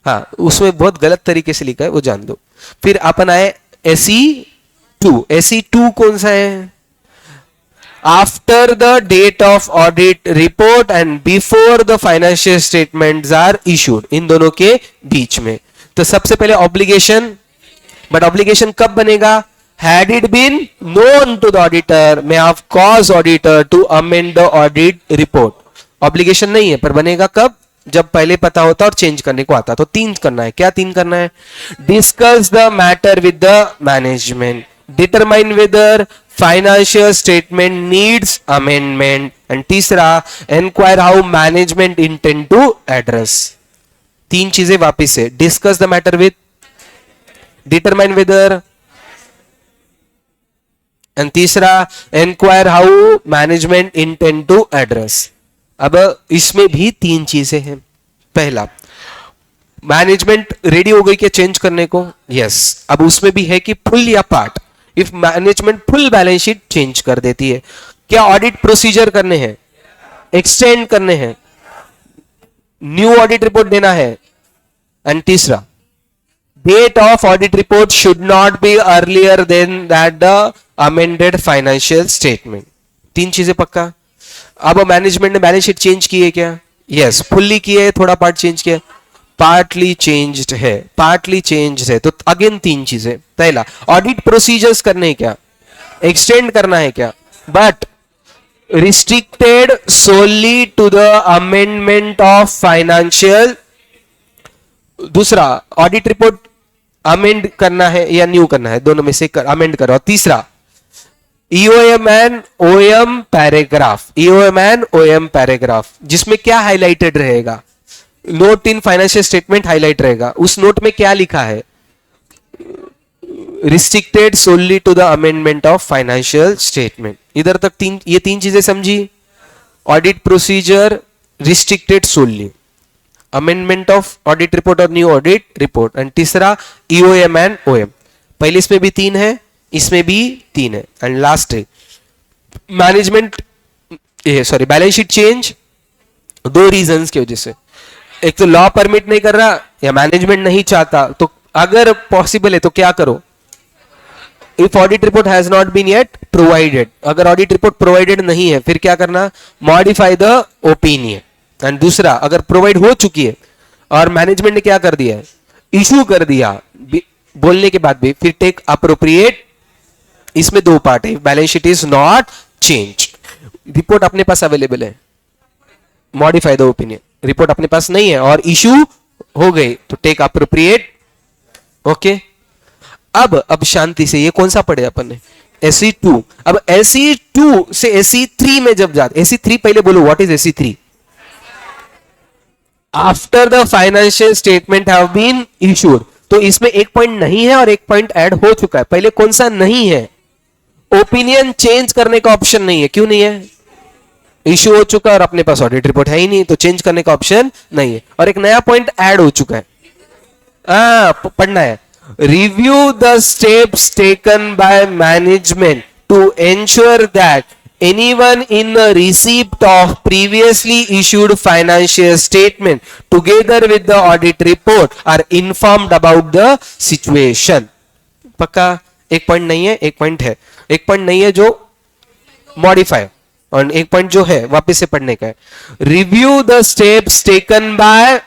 हाँ, उसमें बहुत गलत तरीके से लिखा है, वो जान दो. फिर अपन आए SE2. SE2 कौन सा है? After the date of audit report and before the financial statements are issued. इन दोनों के बीच में. तो सबसे पहले ऑब्लिगेशन, बट ऑब्लिगेशन कब बनेगा? Had it been known to the auditor may have cause auditor to amend the audit report. Obligation नहीं है, पर बनेगा कब? जब पहले पता होता और चेंज करने को आता. तो 3 करना है. क्या 3 करना है? Discuss the matter with the management, determine whether financial statement needs amendment, and तीसरा, enquire how management intend to address. 3 चीजें वापिस से. Discuss the matter with, determine whether, and तीसरा, enquire how management intend to address. अब इसमें भी तीन चीजें हैं। पहला, मैनेजमेंट रेडी हो गई क्या चेंज करने को? यस। अब उसमें भी है कि फुल या part. If management full balance sheet change कर देती है, क्या ऑडिट प्रोसीजर करने हैं, एक्सटेंड करने हैं, न्यू ऑडिट रिपोर्ट देना है। एंड तीसरा, date of audit report should not be earlier than that the amended financial statement. तीन चीजें पक्का। अब मैनेजमेंट ने बैलेंस शीट चेंज की है क्या? यस। फुल्ली की है, थोड़ा पार्ट चेंज किया, पार्टली चेंज्ड है, पार्टली चेंज है। तो अगेन तीन चीजें। पहला, ऑडिट प्रोसीजर्स करने हैं क्या, एक्सटेंड करना है क्या, but restricted solely to the amendment of financial. दूसरा, ऑडिट रिपोर्ट अमेंड करना है या न्यू करना है, दोनों में से अमेंड करो। तीसरा, EOM and OM paragraph, EOM and OM paragraph, जिसमें क्या हाईलाइटेड रहेगा, note in financial statement highlight रहेगा। उस नोट में क्या लिखा है, restricted solely to the amendment of financial statement. इधर तक ये तीन चीजें समझी। Audit procedure, restricted solely, amendment of audit report और न्यू ऑडिट रिपोर्ट, एंड तीसरा ईओएम एंड ओएम। पहले इसमें भी तीन है, इसमें भी तीन है, एंड लास्ट है management sorry balance sheet change दो रीजंस की वजह से। एक तो लॉ परमिट नहीं कर रहा या मैनेजमेंट नहीं चाहता, तो अगर पॉसिबल है तो क्या करो, if audit report has not been yet provided, अगर ऑडिट रिपोर्ट प्रोवाइडेड नहीं है फिर क्या करना, मॉडिफाई द ओपिनियन। एंड दूसरा, अगर प्रोवाइड हो चुकी है और मैनेजमेंट ने क्या कर दिया है, इशू कर दिया बोलने के बाद भी, फिर टेक अप्रोप्रिएट। इसमें दो पार्ट है, balance sheet is not change, report अपने पास अवेलेबल है, मॉडिफाई द ओपिनियन, रिपोर्ट अपने पास नहीं है और इशू हो गई तो टेक अप्रोप्रिएट। ओके, अब शांति से, ये कौन सा पढ़े अपन ने, SE2। अब SE2 से SE3 में जब जाते, SE3 पहले बोलो, what is SE3? After the financial statement have been issued. तो इसमें एक पॉइंट नहीं है और एक पॉइंट ऐड हो चुका है। पहले कौन सा नहीं है, ओपिनियन चेंज करने का ऑप्शन नहीं है। क्यों नहीं है? इशू हो चुका है और अपने पास ऑडिट रिपोर्ट है ही नहीं, तो चेंज करने का ऑप्शन नहीं है। और एक नया पॉइंट ऐड हो चुका है, पढ़ना है, review the steps taken by management to ensure that anyone in the receipt of previously issued financial statement together with the audit report are informed about the situation। पक्का? एक पॉइंट नहीं है, एक पॉइंट है। एक पॉइंट नहीं है जो मॉडिफाई, और एक पॉइंट जो है वापस से पढ़ने का है, review the steps taken by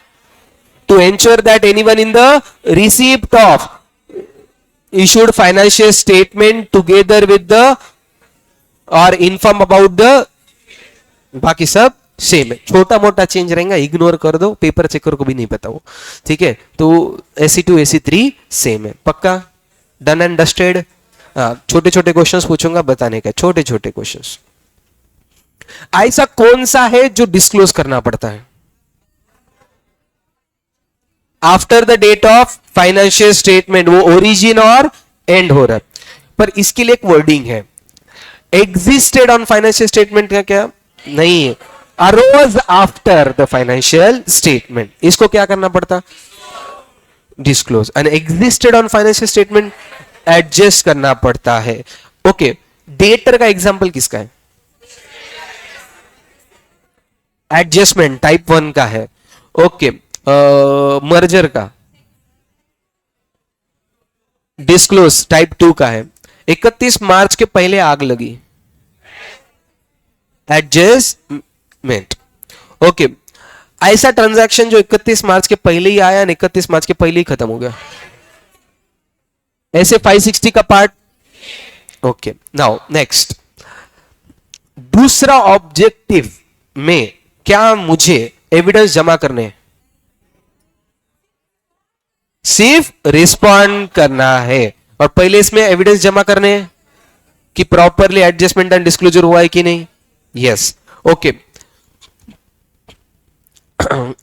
two ensure that anyone in the receipt of issued financial statement together with the और इन्फॉर्म अबाउट द, बाकी सब सेम है, छोटा मोटा चेंज रहेगा, इग्नोर कर दो, पेपर चेकर को भी नहीं पता वो, ठीक है। तो SE2 SE3 सेम है, पक्का? Done and dusted. छोटे छोटे क्वेश्चंस पूछूंगा बताने का, छोटे छोटे क्वेश्चंस। ऐसा कौन सा है जो डिस्क्लोज करना पड़ता है after the date of financial statement? वो ओरिजिन और एंड हो रहा है, पर इसके लिए एक वर्डिंग है, एग्जिस्टेड ऑन फाइनेंशियल स्टेटमेंट का क्या नहीं है, arose after the financial statement, इसको क्या करना पड़ता, disclose. And existed on financial statement adjust करना पड़ता है। ओके, डेटर का एग्जांपल किसका है? एडजस्टमेंट टाइप 1 का है। ओके, मर्जर का डिस्क्लोज टाइप 2 का है। 31 मार्च के पहले आग लगी, एडजस्टमेंट। ओके, ऐसा ट्रांजैक्शन जो 31 मार्च के पहले ही आया, 31 मार्च के पहले ही खत्म हो गया, ऐसे 560 का पार्ट। ओके, नाउ नेक्स्ट, दूसरा ऑब्जेक्टिव में क्या मुझे एविडेंस जमा करने हैं? सिर्फ रिस्पॉन्ड करना है, और पहले इसमें एविडेंस जमा करने हैं कि प्रॉपरली एडजस्टमेंट एंड डिस्क्लोजर हुआ है कि नहीं। Yes, okay.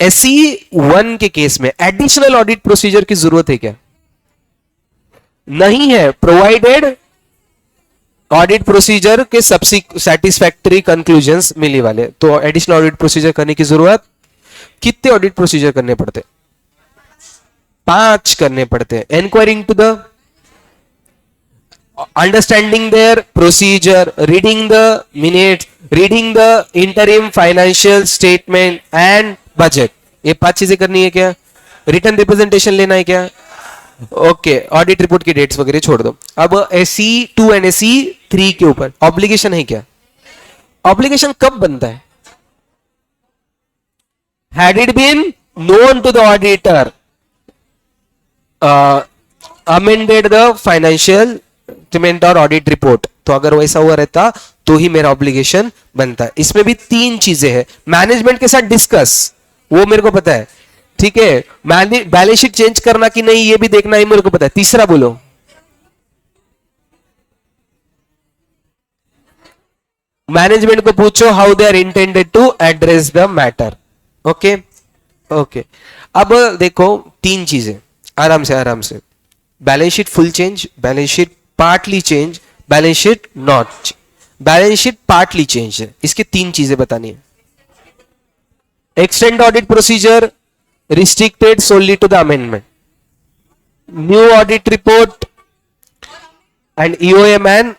SE1 के केस में एडिशनल ऑडिट प्रोसीजर की जरूरत है क्या? नहीं है, प्रोवाइडेड ऑडिट प्रोसीजर के सेटिस्फैक्टरी कंक्लूजन्स मिली वाले, तो एडिशनल ऑडिट प्रोसीजर करने की जरूरत, कितने ऑडिट प्रोसीजर करने पड़ते? 5 करने पड़ते हैं. Inquiring to the, understanding their procedure, reading the minutes, reading the interim financial statement and budget. ये 5 चीजें करनी है क्या? रिटर्न रिप्रेजेंटेशन लेना है क्या? ओके, ऑडिट रिपोर्ट की डेट्स वगैरह छोड़ दो. अब SE2 एंड SE3 के ऊपर ऑब्लिगेशन है क्या? ऑब्लिगेशन कब बनता है? Had it been known to the auditor, amended the financial statement और ऑडिट रिपोर्ट, तो अगर वैसा हुआ रहता तो ही मेरा ऑब्लिगेशन बनता है. इसमें भी 3 चीजें हैं. मैनेजमेंट के साथ डिस्कस, वो मेरे को पता है, ठीक है. बैलेंस शीट चेंज करना कि नहीं ये भी देखना ही मेरे को पता है. तीसरा बोलो, मैनेजमेंट को पूछो how they are intended to address the matter. Okay okay. अब देखो 3 चीजें, आराम से आराम से. Balance sheet full change, balance sheet partly change, balance sheet not, balance sheet partly change है. इसकी 3 चीजें बतानी है. Extend audit procedure restricted solely to the amendment, new audit report and EOM and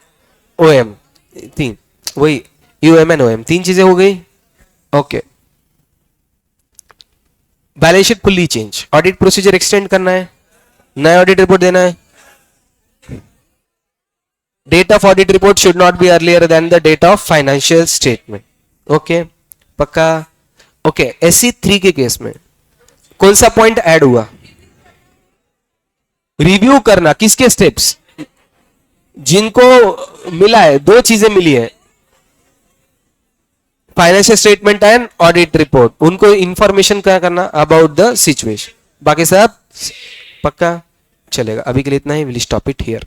OM. 3 वही EOM and OM 3 चीजें हो गई. Okay. Balance sheet fully change, audit procedure extend करना है, नया ऑडिट रिपोर्ट देना है. Date of audit report should not be earlier than the date of financial statement. Okay पक्का. ओके. SE3 के केस में कौन सा पॉइंट ऐड हुआ? रिव्यू करना. किसके स्टेप्स? जिनको मिला है, 2 चीजें मिली है, financial statement and audit report, उनको इंफॉर्मेशन क्या करना अबाउट द सिचुएशन. बाकी सब पक्का चलेगा. अभी के लिए इतना ही. Will stop it here.